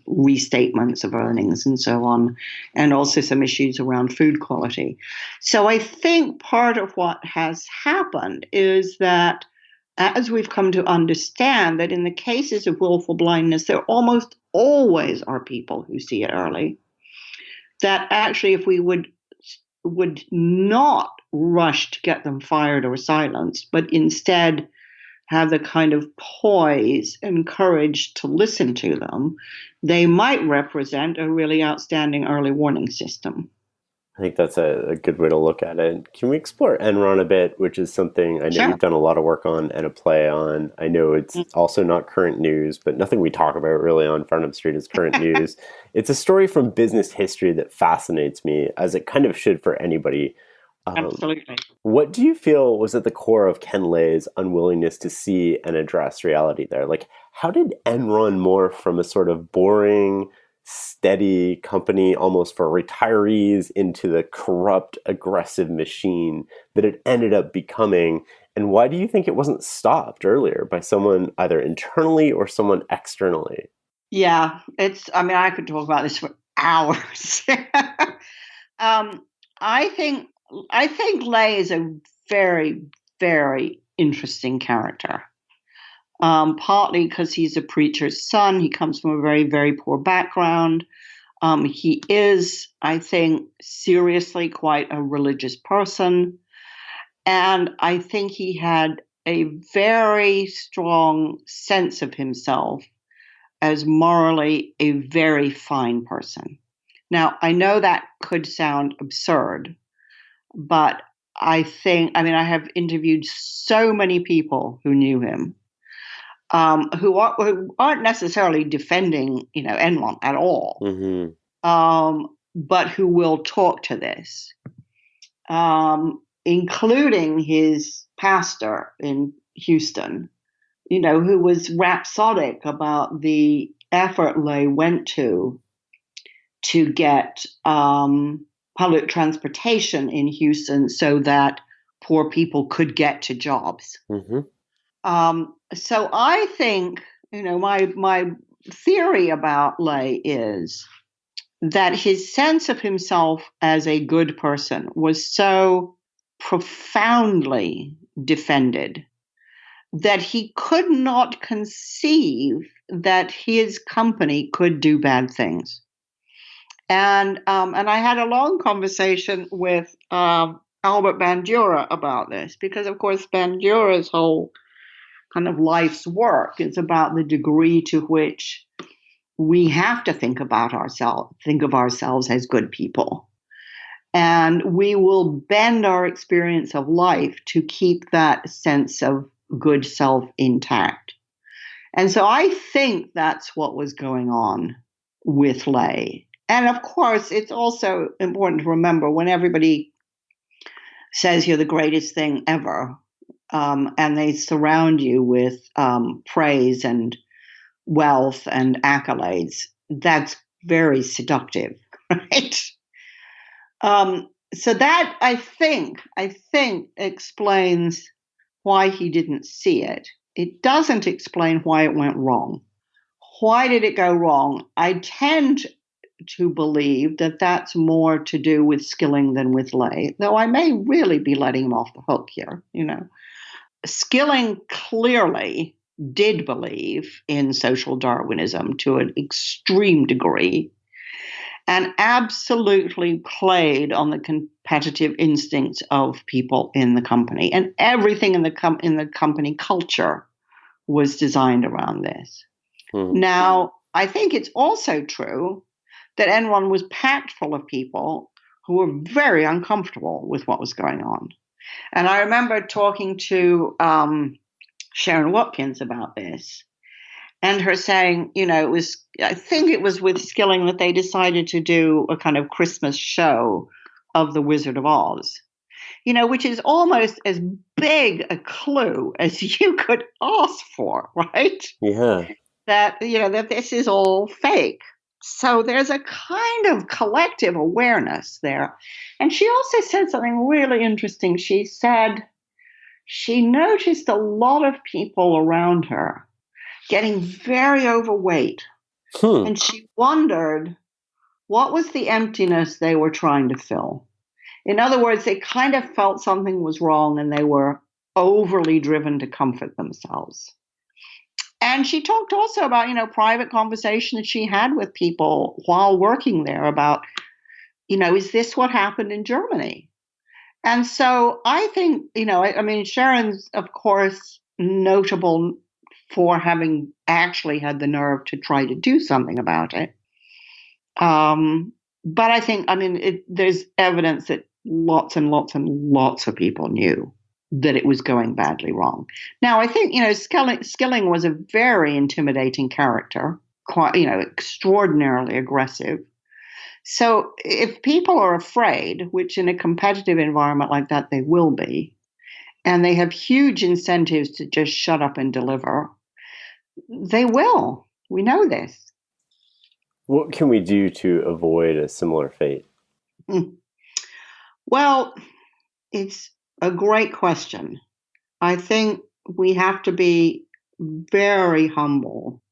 restatements of earnings and so on, and also some issues around food quality. So I think part of what has happened is that as we've come to understand that in the cases of willful blindness, there almost always are people who see it early, that actually if we would not rush to get them fired or silenced, but instead have the kind of poise and courage to listen to them, they might represent a really outstanding early warning system. I think that's a good way to look at it. Can we explore Enron a bit, which is something I know you've done a lot of work on and a play on. I know it's also not current news, but nothing we talk about really on Farnham Street is current news. It's a story from business history that fascinates me, as it kind of should for anybody. Absolutely. What do you feel was at the core of Ken Lay's unwillingness to see and address reality there? Like, how did Enron morph from a sort of boring, steady company almost for retirees into the corrupt, aggressive machine that it ended up becoming? And why do you think it wasn't stopped earlier by someone either internally or someone externally? Yeah, I could talk about this for hours. um, I think Lay is a very, very interesting character. Partly because he's a preacher's son. He comes from a very, very poor background. He is, I think, seriously quite a religious person. And I think he had a very strong sense of himself as morally a very fine person. Now, I know that could sound absurd, but I have interviewed so many people who knew him, who aren't necessarily defending, Enron at all, but who will talk to this, including his pastor in Houston, who was rhapsodic about the effort Lay went to get public transportation in Houston so that poor people could get to jobs. So I think, my theory about Lay is that his sense of himself as a good person was so profoundly defended that he could not conceive that his company could do bad things. And I had a long conversation with Albert Bandura about this, because, of course, Bandura's whole kind of life's work is about the degree to which we have to think of ourselves as good people. And we will bend our experience of life to keep that sense of good self intact. And so I think that's what was going on with Lay. And of course, it's also important to remember, when everybody says you're the greatest thing ever, and they surround you with praise and wealth and accolades, that's very seductive, right? So that I think explains why he didn't see it. It doesn't explain why it went wrong. Why did it go wrong? I tend to believe that that's more to do with Skilling than with Lay, though I may really be letting him off the hook here. Skilling clearly did believe in social Darwinism to an extreme degree, and absolutely played on the competitive instincts of people in the company. And everything in the company culture was designed around this. Now, I think it's also true that Enron was packed full of people who were very uncomfortable with what was going on. And I remember talking to Sharon Watkins about this, and her saying, I think it was with Skilling that they decided to do a kind of Christmas show of The Wizard of Oz, which is almost as big a clue as you could ask for, right? Yeah. That this is all fake. So there's a kind of collective awareness there. And she also said something really interesting. She said she noticed a lot of people around her getting very overweight. And she wondered, what was the emptiness they were trying to fill? In other words, they kind of felt something was wrong and they were overly driven to comfort themselves. And she talked also about, private conversation that she had with people while working there about, is this what happened in Germany? And so I think, Sharon's, of course, notable for having actually had the nerve to try to do something about it. But I think, there's evidence that lots and lots and lots of people knew that it was going badly wrong. Now, I think, Skilling was a very intimidating character, quite, extraordinarily aggressive. So if people are afraid, which in a competitive environment like that they will be, and they have huge incentives to just shut up and deliver, they will. We know this. What can we do to avoid a similar fate? Well, it's a great question. I think we have to be very humble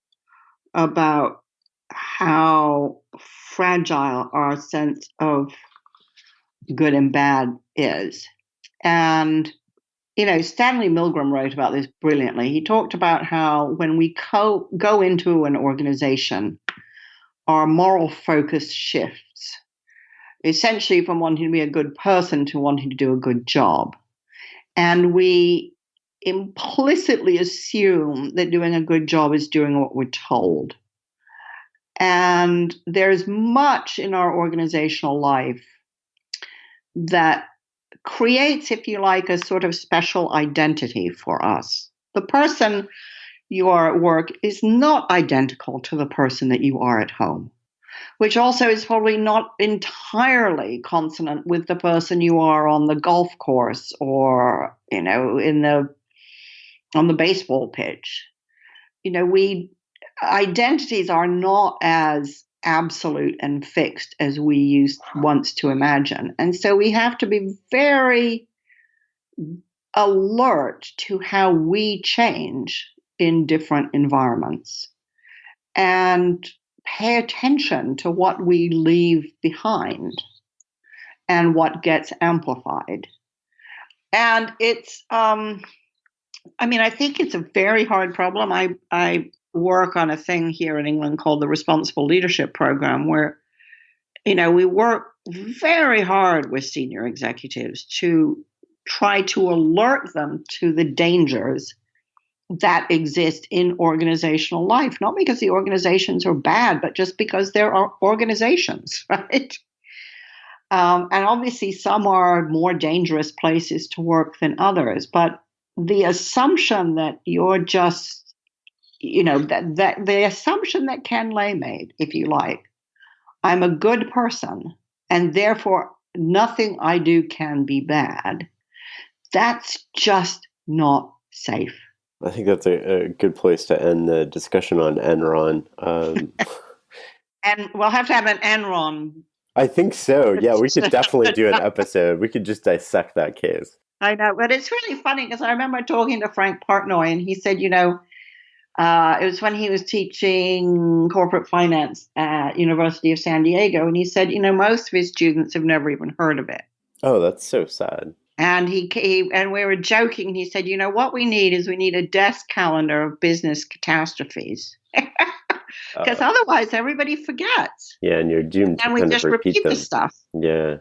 about how fragile our sense of good and bad is. And, Stanley Milgram wrote about this brilliantly. He talked about how when we go into an organization, our moral focus shifts, essentially from wanting to be a good person to wanting to do a good job. And we implicitly assume that doing a good job is doing what we're told. And there's much in our organizational life that creates, if you like, a sort of special identity for us. The person you are at work is not identical to the person that you are at home, which also is probably not entirely consonant with the person you are on the golf course or, on the baseball pitch. Identities are not as absolute and fixed as we used once to imagine. And so we have to be very alert to how we change in different environments and pay attention to what we leave behind and what gets amplified. And it's, I think it's a very hard problem. I work on a thing here in England called the Responsible Leadership Program, where, we work very hard with senior executives to try to alert them to the dangers that exist in organizational life, not because the organizations are bad, but just because there are organizations, right? And obviously some are more dangerous places to work than others, but the assumption that you're just, that the assumption that Ken Lay made, if you like, I'm a good person and therefore nothing I do can be bad, that's just not safe. I think that's a good place to end the discussion on Enron. And we'll have to have an Enron. I think so. Yeah, we could definitely do an episode. We could just dissect that case. I know, but it's really funny because I remember talking to Frank Partnoy, and he said, it was when he was teaching corporate finance at University of San Diego, and he said, most of his students have never even heard of it. Oh, that's so sad. And and we were joking, and he said, what we need a desk calendar of business catastrophes. Because otherwise everybody forgets. Yeah, and you're doomed to and we kind just of repeat the stuff. Yeah.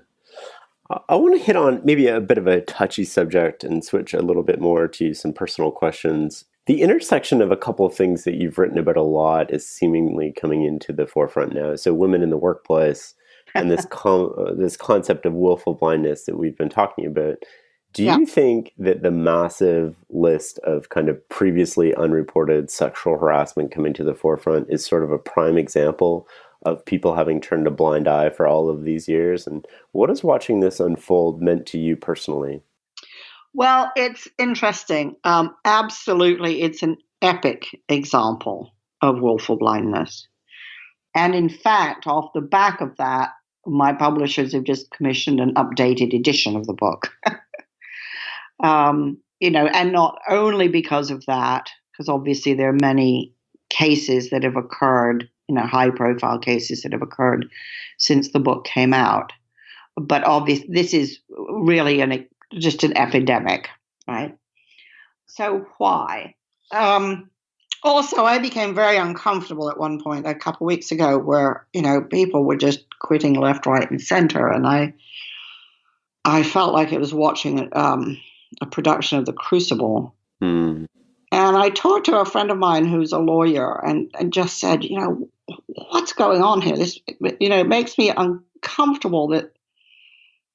I want to hit on maybe a bit of a touchy subject and switch a little bit more to some personal questions. The intersection of a couple of things that you've written about a lot is seemingly coming into the forefront now. So women in the workplace and this this concept of willful blindness that we've been talking about. Do you think that the massive list of kind of previously unreported sexual harassment coming to the forefront is sort of a prime example of people having turned a blind eye for all of these years? And what has watching this unfold meant to you personally? Well, it's interesting. Absolutely, it's an epic example of willful blindness. And in fact, off the back of that, my publishers have just commissioned an updated edition of the book. And not only because of that, because obviously there are many cases that have occurred, high-profile cases that have occurred since the book came out. But obviously, this is really just an epidemic, right? So why? Also, I became very uncomfortable at one point a couple of weeks ago where, people were just quitting left, right, and center. And I felt like it was watching a production of The Crucible. Mm. And I talked to a friend of mine who's a lawyer and just said, what's going on here? This, it makes me uncomfortable that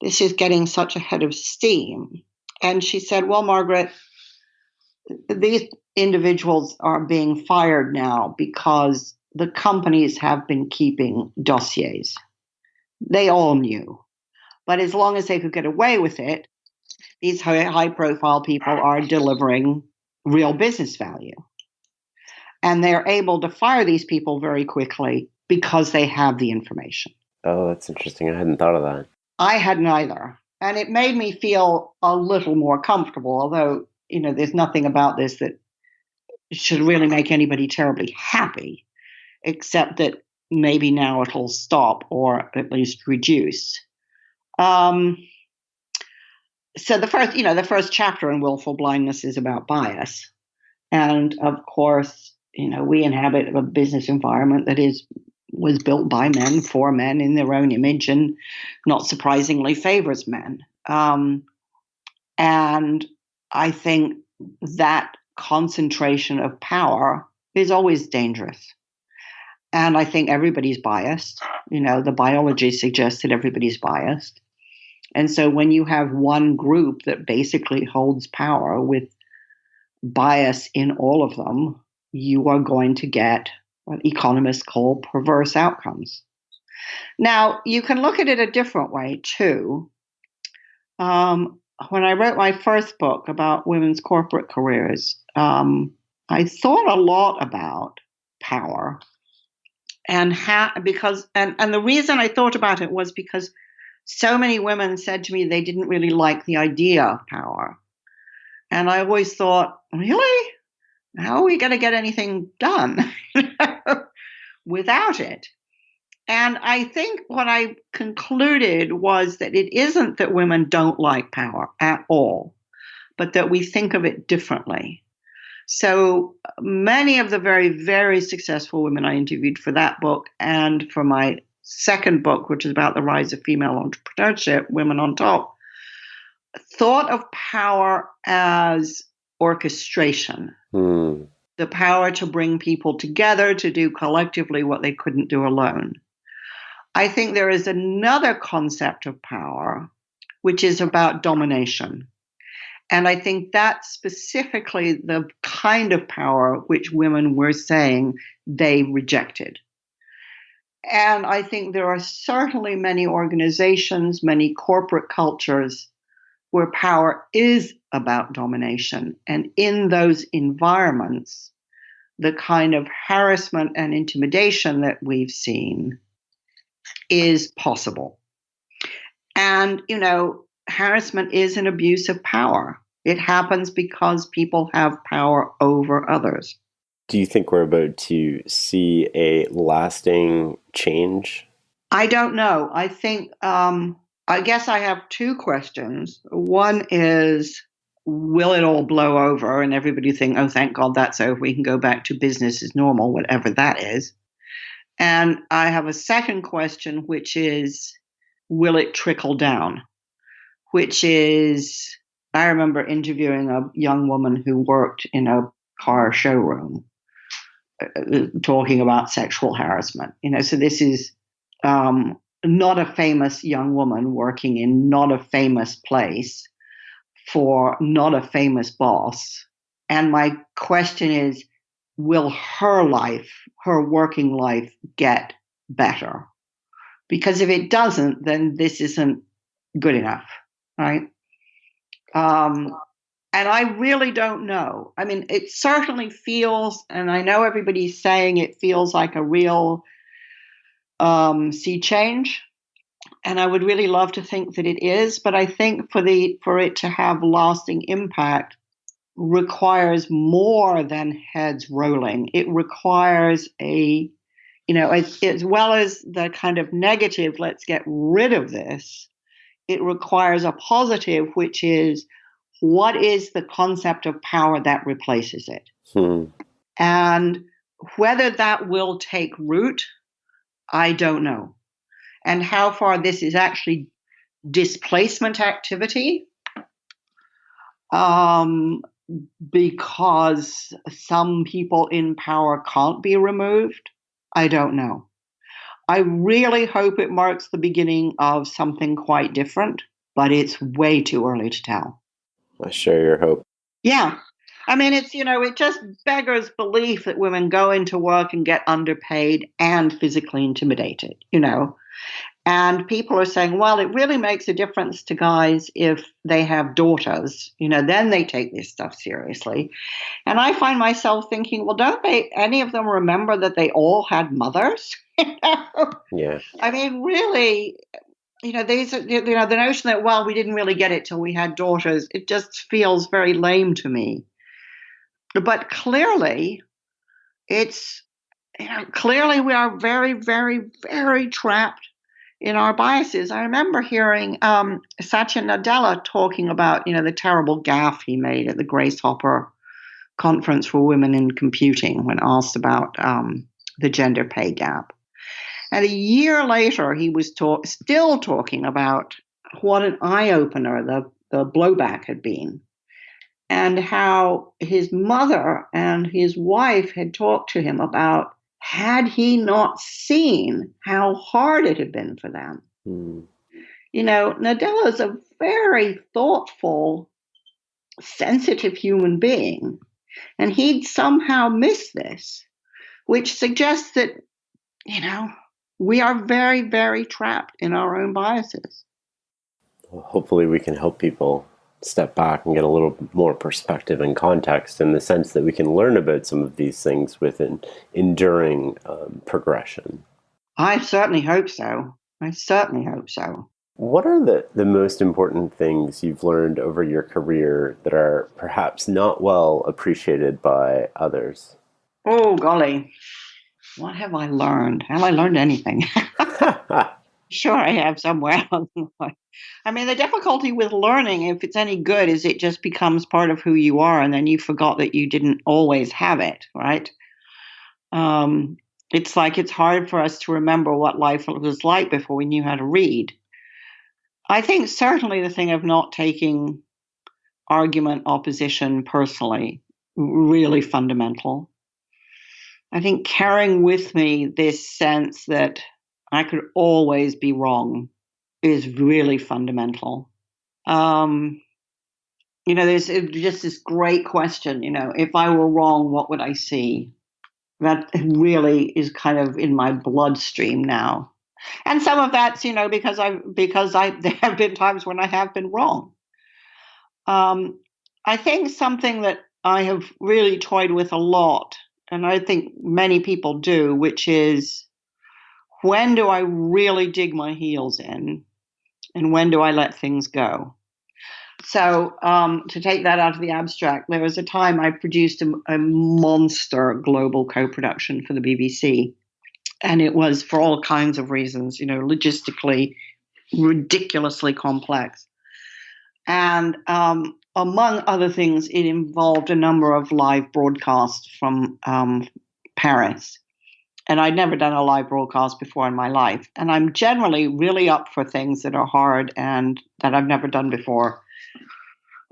this is getting such a head of steam. And she said, well, Margaret, these individuals are being fired now because the companies have been keeping dossiers. They all knew. But as long as they could get away with it, these high-profile people are delivering real business value. And they're able to fire these people very quickly because they have the information. Oh, that's interesting. I hadn't thought of that. I hadn't either. And it made me feel a little more comfortable, although, there's nothing about this that should really make anybody terribly happy, except that maybe now it'll stop or at least reduce. So the first chapter in Willful Blindness is about bias. And of course, we inhabit a business environment that was built by men for men in their own image and not surprisingly favors men. And I think that concentration of power is always dangerous. And I think everybody's biased. The biology suggests that everybody's biased. And so when you have one group that basically holds power with bias in all of them, you are going to get what economists call perverse outcomes. Now, you can look at it a different way, too. When I wrote my first book about women's corporate careers, I thought a lot about power and the reason I thought about it was because so many women said to me they didn't really like the idea of power. And I always thought, really? How are we going to get anything done without it? And I think what I concluded was that it isn't that women don't like power at all, but that we think of it differently. So many of the very, very successful women I interviewed for that book and for my second book, which is about the rise of female entrepreneurship, Women on Top, thought of power as orchestration, the power to bring people together to do collectively what they couldn't do alone. I think there is another concept of power, which is about domination. And I think that's specifically the kind of power which women were saying they rejected. And I think there are certainly many organizations, many corporate cultures where power is about domination. And in those environments, the kind of harassment and intimidation that we've seen is possible. And, harassment is an abuse of power. It happens because people have power over others. Do you think we're about to see a lasting change? I don't know. I think, I guess I have two questions. One is, will it all blow over and everybody think, oh, thank God that's over, we can go back to business as normal, whatever that is? And I have a second question, which is, will it trickle down? Which is, I remember interviewing a young woman who worked in a car showroom talking about sexual harassment. So this is not a famous young woman working in not a famous place for not a famous boss. And my question is, will her life, her working life, get better? Because if it doesn't, then this isn't good enough, right? And I really don't know. I mean, it certainly feels, and I know everybody's saying it feels like a real sea change. And I would really love to think that it is, but I think for it to have lasting impact requires more than heads rolling. It requires as well as the kind of negative, let's get rid of this, it requires a positive, which is, what is the concept of power that replaces it? And whether that will take root, I don't know. And how far this is actually displacement activity, because some people in power can't be removed, I don't know. I really hope it marks the beginning of something quite different, but it's way too early to tell. I share your hope. Yeah. I mean, it's, it just beggars belief that women go into work and get underpaid and physically intimidated, And people are saying, well, it really makes a difference to guys if they have daughters, then they take this stuff seriously. And I find myself thinking, well, don't any of them remember that they all had mothers? Yeah. I mean, really, the notion that, well, we didn't really get it till we had daughters, it just feels very lame to me. But clearly, clearly we are very, very, very trapped in our biases. I remember hearing Satya Nadella talking about, the terrible gaffe he made at the Grace Hopper Conference for Women in Computing when asked about the gender pay gap. And a year later, he was still talking about what an eye-opener the blowback had been, and how his mother and his wife had talked to him about, had he not seen how hard it had been for them. Nadella is a very thoughtful, sensitive human being, and he'd somehow missed this, which suggests that, we are very, very trapped in our own biases. Well, hopefully we can help people step back and get a little more perspective and context, in the sense that we can learn about some of these things with an enduring progression. I certainly hope so. What are the most important things you've learned over your career that are perhaps not well appreciated by others? Oh, golly. What have I learned? Have I learned anything? Sure, I have somewhere. I mean, the difficulty with learning, if it's any good, is it just becomes part of who you are, and then you forgot that you didn't always have it, right? It's like it's hard for us to remember what life was like before we knew how to read. I think certainly the thing of not taking argument, opposition personally, really fundamental. I think carrying with me this sense that I could always be wrong is really fundamental. There's just this great question, if I were wrong, what would I see? That really is kind of in my bloodstream now. And some of that's, because there have been times when I have been wrong. I think something that I have really toyed with a lot, and I think many people do, which is, when do I really dig my heels in, and when do I let things go? So to take that out of the abstract, there was a time I produced a monster global co-production for the BBC. And it was, for all kinds of reasons, logistically ridiculously complex. And among other things, it involved a number of live broadcasts from Paris. And I'd never done a live broadcast before in my life. And I'm generally really up for things that are hard and that I've never done before.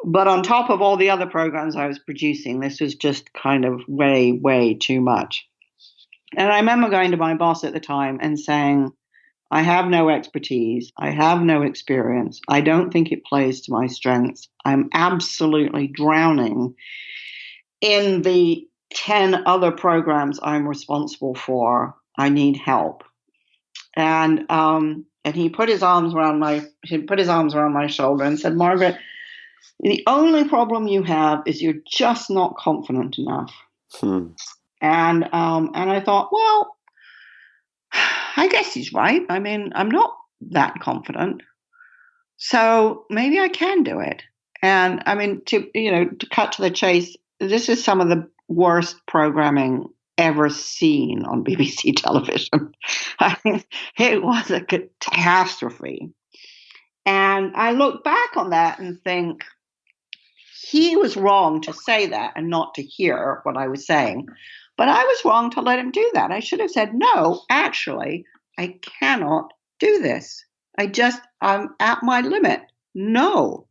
But on top of all the other programs I was producing, this was just kind of way, way too much. And I remember going to my boss at the time and saying, I have no expertise. I have no experience. I don't think it plays to my strengths. I'm absolutely drowning in the 10 other programs I'm responsible for. I need help. And he put his arms around my shoulder and said, Margaret, the only problem you have is you're just not confident enough. And I thought, well, I guess he's right. I mean, I'm not that confident, so maybe I can do it. And I mean, to cut to the chase, this is some of the worst programming ever seen on BBC television. I mean, it was a catastrophe. And I look back on that and think, he was wrong to say that and not to hear what I was saying. But I was wrong to let him do that. I should have said, no, actually, I cannot do this. I'm at my limit. No.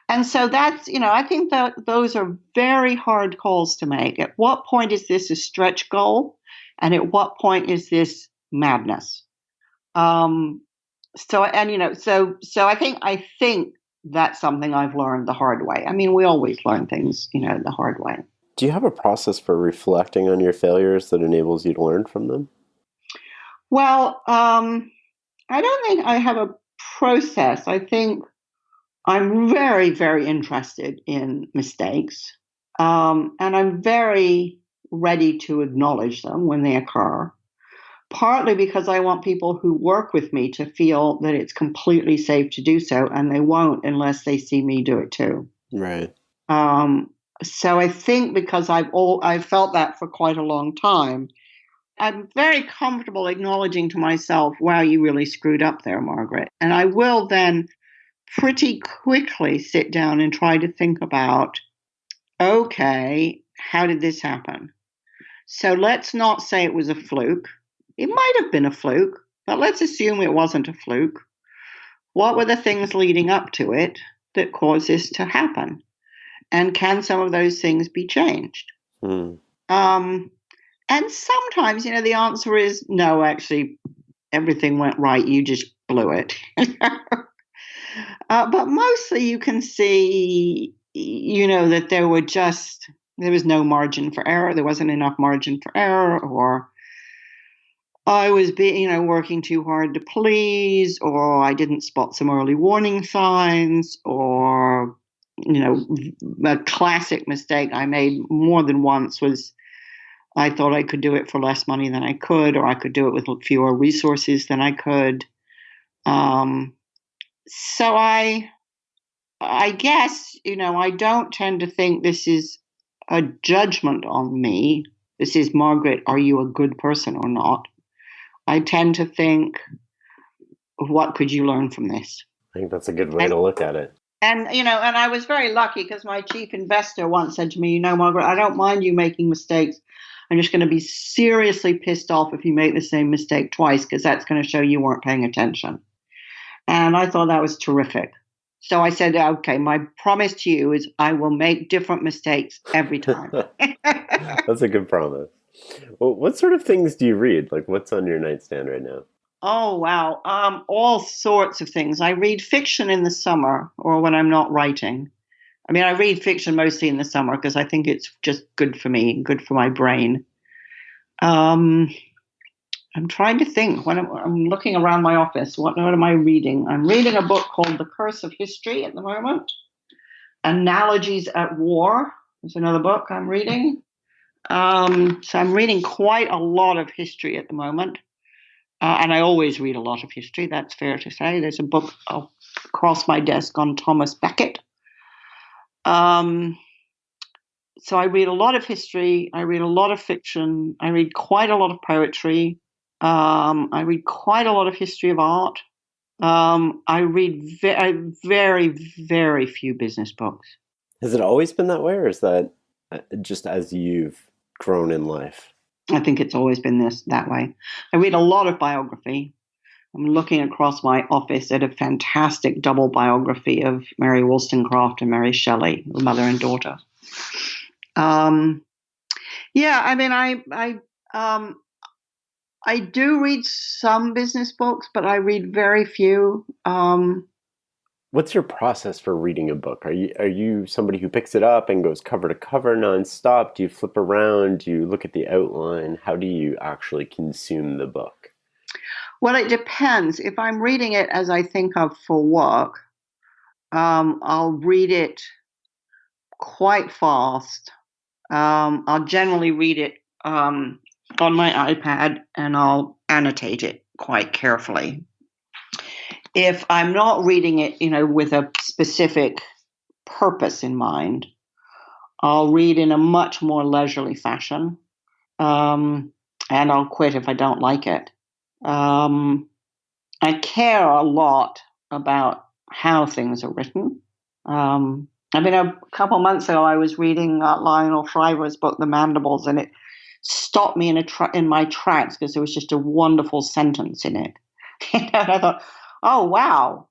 And so that's, I think that those are very hard calls to make. At what point is this a stretch goal? And at what point is this madness? So I think that's something I've learned the hard way. I mean, we always learn things, the hard way. Do you have a process for reflecting on your failures that enables you to learn from them? Well, I don't think I have a process. I think I'm very, very interested in mistakes, and I'm very ready to acknowledge them when they occur. partly because I want people who work with me to feel that it's completely safe to do so, and they won't unless they see me do it too. Right. So I think because I've felt that for quite a long time, I'm very comfortable acknowledging to myself, wow, you really screwed up there, Margaret. And I will then pretty quickly sit down and try to think about, okay, how did this happen? So let's not say it was a fluke. It might have been a fluke, but let's assume it wasn't a fluke. What were the things leading up to it that caused this to happen? And can some of those things be changed? And sometimes, the answer is no, actually, everything went right. You just blew it. But mostly you can see, that there was no margin for error. There wasn't enough margin for error, or I was working too hard to please, or I didn't spot some early warning signs, or, a classic mistake I made more than once was I thought I could do it for less money than I could, or I could do it with fewer resources than I could. So I guess, I don't tend to think this is a judgment on me. This is, Margaret, are you a good person or not? I tend to think, what could you learn from this? I think that's a good way to look at it. And, and I was very lucky because my chief investor once said to me, Margaret, I don't mind you making mistakes. I'm just going to be seriously pissed off if you make the same mistake twice, because that's going to show you weren't paying attention. And I thought that was terrific. So I said, okay, my promise to you is I will make different mistakes every time. That's a good promise. Well, what sort of things do you read? Like, what's on your nightstand right now? Oh, wow. All sorts of things. I read fiction in the summer or when I'm not writing. I read fiction mostly in the summer because I think it's just good for me, good for my brain. I'm trying to think when I'm looking around my office. What am I reading? I'm reading a book called The Curse of History at the moment. Analogies at War is another book I'm reading. So I'm reading quite a lot of history at the moment. And I always read a lot of history, that's fair to say. There's a book across my desk on Thomas Becket. So I read a lot of history. I read a lot of fiction. I read quite a lot of poetry. I read quite a lot of history of art. I read very, very few business books. Has it always been that way, or is that just as you've grown in life? I think it's always been that way. I read a lot of biography. I'm looking across my office at a fantastic double biography of Mary Wollstonecraft and Mary Shelley, mother and daughter. I do read some business books, but I read very few. What's your process for reading a book? Are you somebody who picks it up and goes cover to cover nonstop? Do you flip around? Do you look at the outline? How do you actually consume the book? Well, it depends. If I'm reading it as I think of for work, I'll read it quite fast. I'll generally read it on my iPad, and I'll annotate it quite carefully. If I'm not reading it, with a specific purpose in mind, I'll read in a much more leisurely fashion, and I'll quit if I don't like it. I care a lot about how things are written. A couple months ago, I was reading Lionel Shriver's book, The Mandibles, and it stopped me in my tracks because there was just a wonderful sentence in it. And I thought, oh, wow.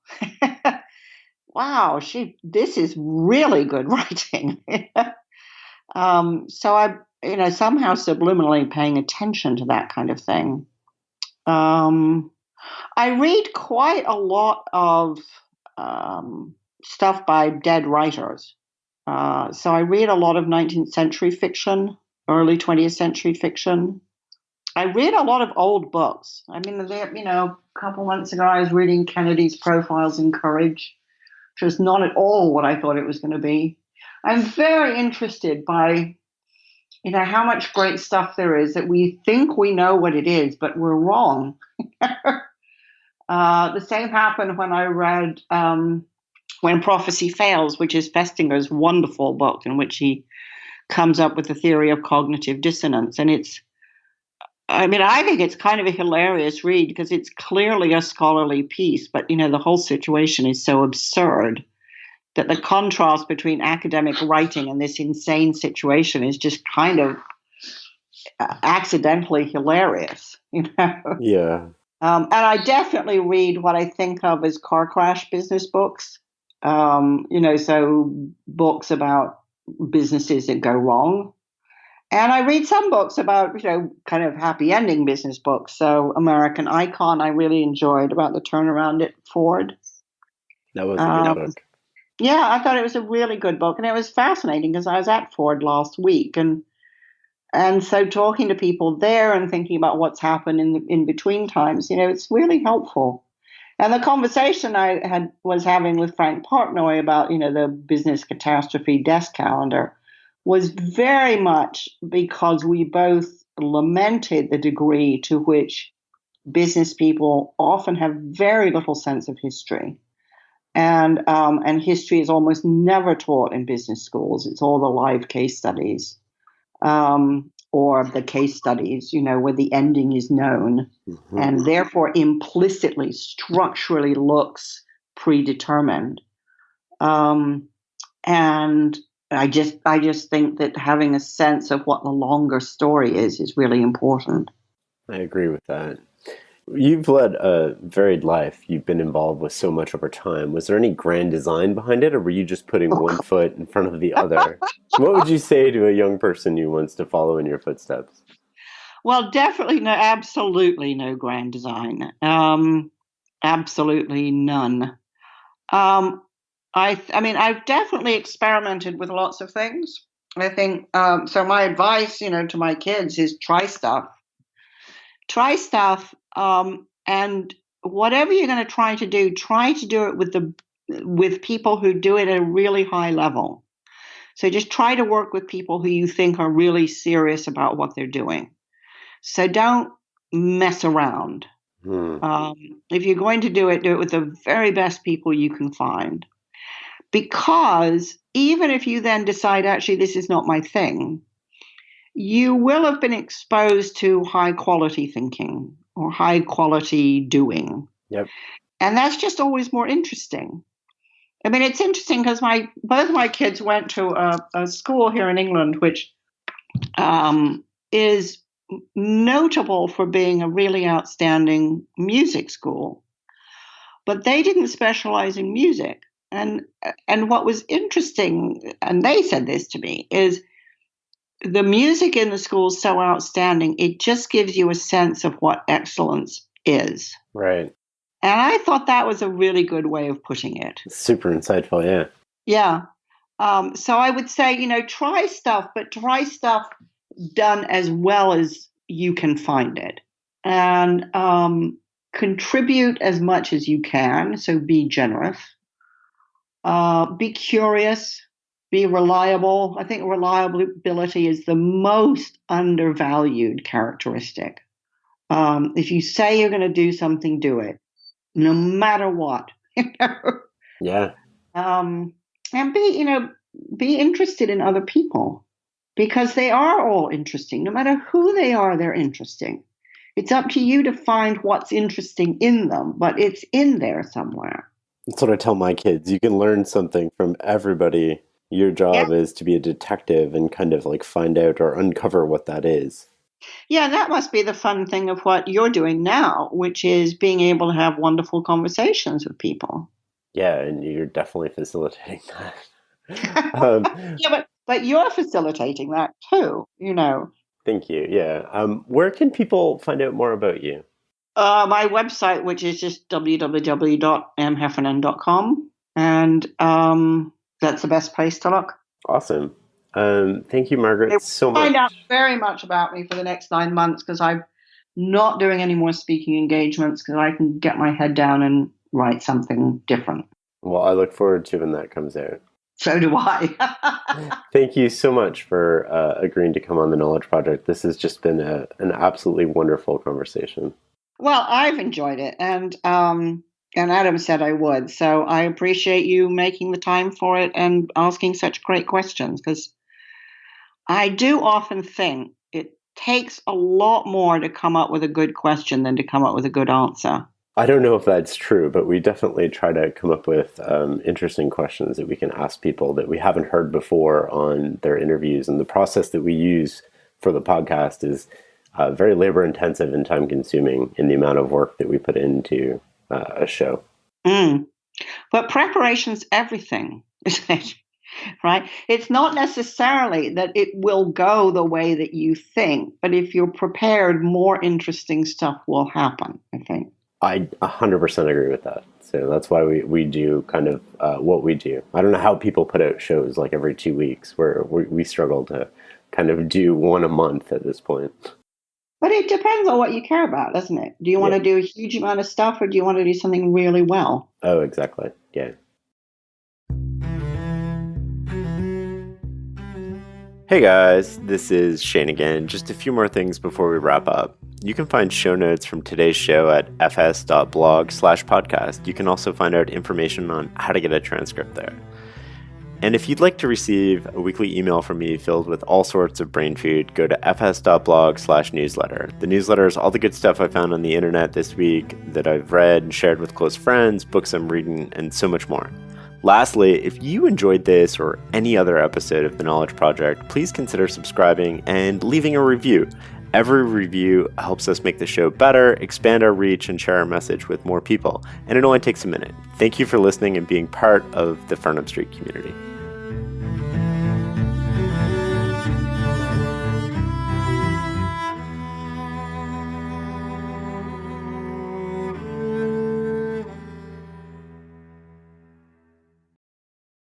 Wow, this is really good writing. So I, somehow subliminally paying attention to that kind of thing. I read quite a lot of stuff by dead writers. So I read a lot of 19th century fiction, early 20th century fiction. I read a lot of old books. A couple months ago, I was reading Kennedy's Profiles in Courage, which was not at all what I thought it was going to be. I'm very interested by how much great stuff there is that we think we know what it is, but we're wrong. The same happened when I read When Prophecy Fails, which is Festinger's wonderful book in which he comes up with the theory of cognitive dissonance. And I think it's kind of a hilarious read because it's clearly a scholarly piece, but, the whole situation is so absurd that the contrast between academic writing and this insane situation is just kind of accidentally hilarious, Yeah. And I definitely read what I think of as car crash business books, so books about businesses that go wrong. And I read some books about, kind of happy ending business books. So American Icon, I really enjoyed about the turnaround at Ford. That was a good book. Yeah, I thought it was a really good book. And it was fascinating because I was at Ford last week. And so talking to people there and thinking about what's happened in between times, it's really helpful. And the conversation I was having with Frank Portnoy about, the business catastrophe desk calendar was very much because we both lamented the degree to which business people often have very little sense of history. And history is almost never taught in business schools. It's all the live case studies or the case studies, where the ending is known and therefore implicitly, structurally looks predetermined. And I just think that having a sense of what the longer story is really important. I agree with that. You've led a varied life. You've been involved with so much over time. Was there any grand design behind it, or were you just putting one foot in front of the other? What would you say to a young person who wants to follow in your footsteps? Well, definitely absolutely no grand design. Absolutely none. I've definitely experimented with lots of things. I think so. My advice, to my kids is try stuff. And whatever you're going to try to do it with people who do it at a really high level. So just try to work with people who you think are really serious about what they're doing. So don't mess around. If you're going to do it with the very best people you can find. Because even if you then decide, actually, this is not my thing, you will have been exposed to high quality thinking or high quality doing. Yep. And that's just always more interesting. It's interesting because both my kids went to a school here in England, which is notable for being a really outstanding music school. But they didn't specialize in music. And what was interesting, and they said this to me, is the music in the school is so outstanding, it just gives you a sense of what excellence is. Right. And I thought that was a really good way of putting it. Super insightful, yeah. Yeah. So I would say, try stuff, but try stuff done as well as you can find it. And contribute as much as you can. So be generous. Be curious. Be reliable. I think reliability is the most undervalued characteristic. If you say you're going to do something, do it, no matter what. Yeah. And be interested in other people because they are all interesting. No matter who they are, they're interesting. It's up to you to find what's interesting in them, but it's in there somewhere. That's what I tell my kids. You can learn something from everybody. Your job is to be a detective and kind of like find out or uncover what that is. Yeah, that must be the fun thing of what you're doing now, which is being able to have wonderful conversations with people. Yeah, and you're definitely facilitating that. Yeah, but you're facilitating that too, Thank you. Yeah. Where can people find out more about you? My website, which is just www.mheffernan.com. And that's the best place to look. Awesome. Thank you, Margaret, so much. Find out very much about me for the next 9 months because I'm not doing any more speaking engagements because I can get my head down and write something different. Well, I look forward to when that comes out. So do I. Thank you so much for agreeing to come on the Knowledge Project. This has just been an absolutely wonderful conversation. Well, I've enjoyed it, and Adam said I would. So I appreciate you making the time for it and asking such great questions, because I do often think it takes a lot more to come up with a good question than to come up with a good answer. I don't know if that's true, but we definitely try to come up with interesting questions that we can ask people that we haven't heard before on their interviews. And the process that we use for the podcast is very labor intensive and time consuming in the amount of work that we put into a show. But preparation's everything, isn't it? Right? It's not necessarily that it will go the way that you think, but if you're prepared, more interesting stuff will happen, I think. I 100% agree with that. So that's why we do kind of what we do. I don't know how people put out shows like every 2 weeks, where we struggle to kind of do one a month at this point. But it depends on what you care about, doesn't it? Do you want to do a huge amount of stuff, or do you want to do something really well? Oh, exactly. Yeah. Hey guys, this is Shane again. Just a few more things before we wrap up. You can find show notes from today's show at fs.blog/podcast. You can also find out information on how to get a transcript there. And if you'd like to receive a weekly email from me filled with all sorts of brain food, go to fs.blog/newsletter. The newsletter is all the good stuff I found on the internet this week that I've read and shared with close friends, books I'm reading, and so much more. Lastly, if you enjoyed this or any other episode of The Knowledge Project, please consider subscribing and leaving a review. Every review helps us make the show better, expand our reach, and share our message with more people. And it only takes a minute. Thank you for listening and being part of the Farnham Street community.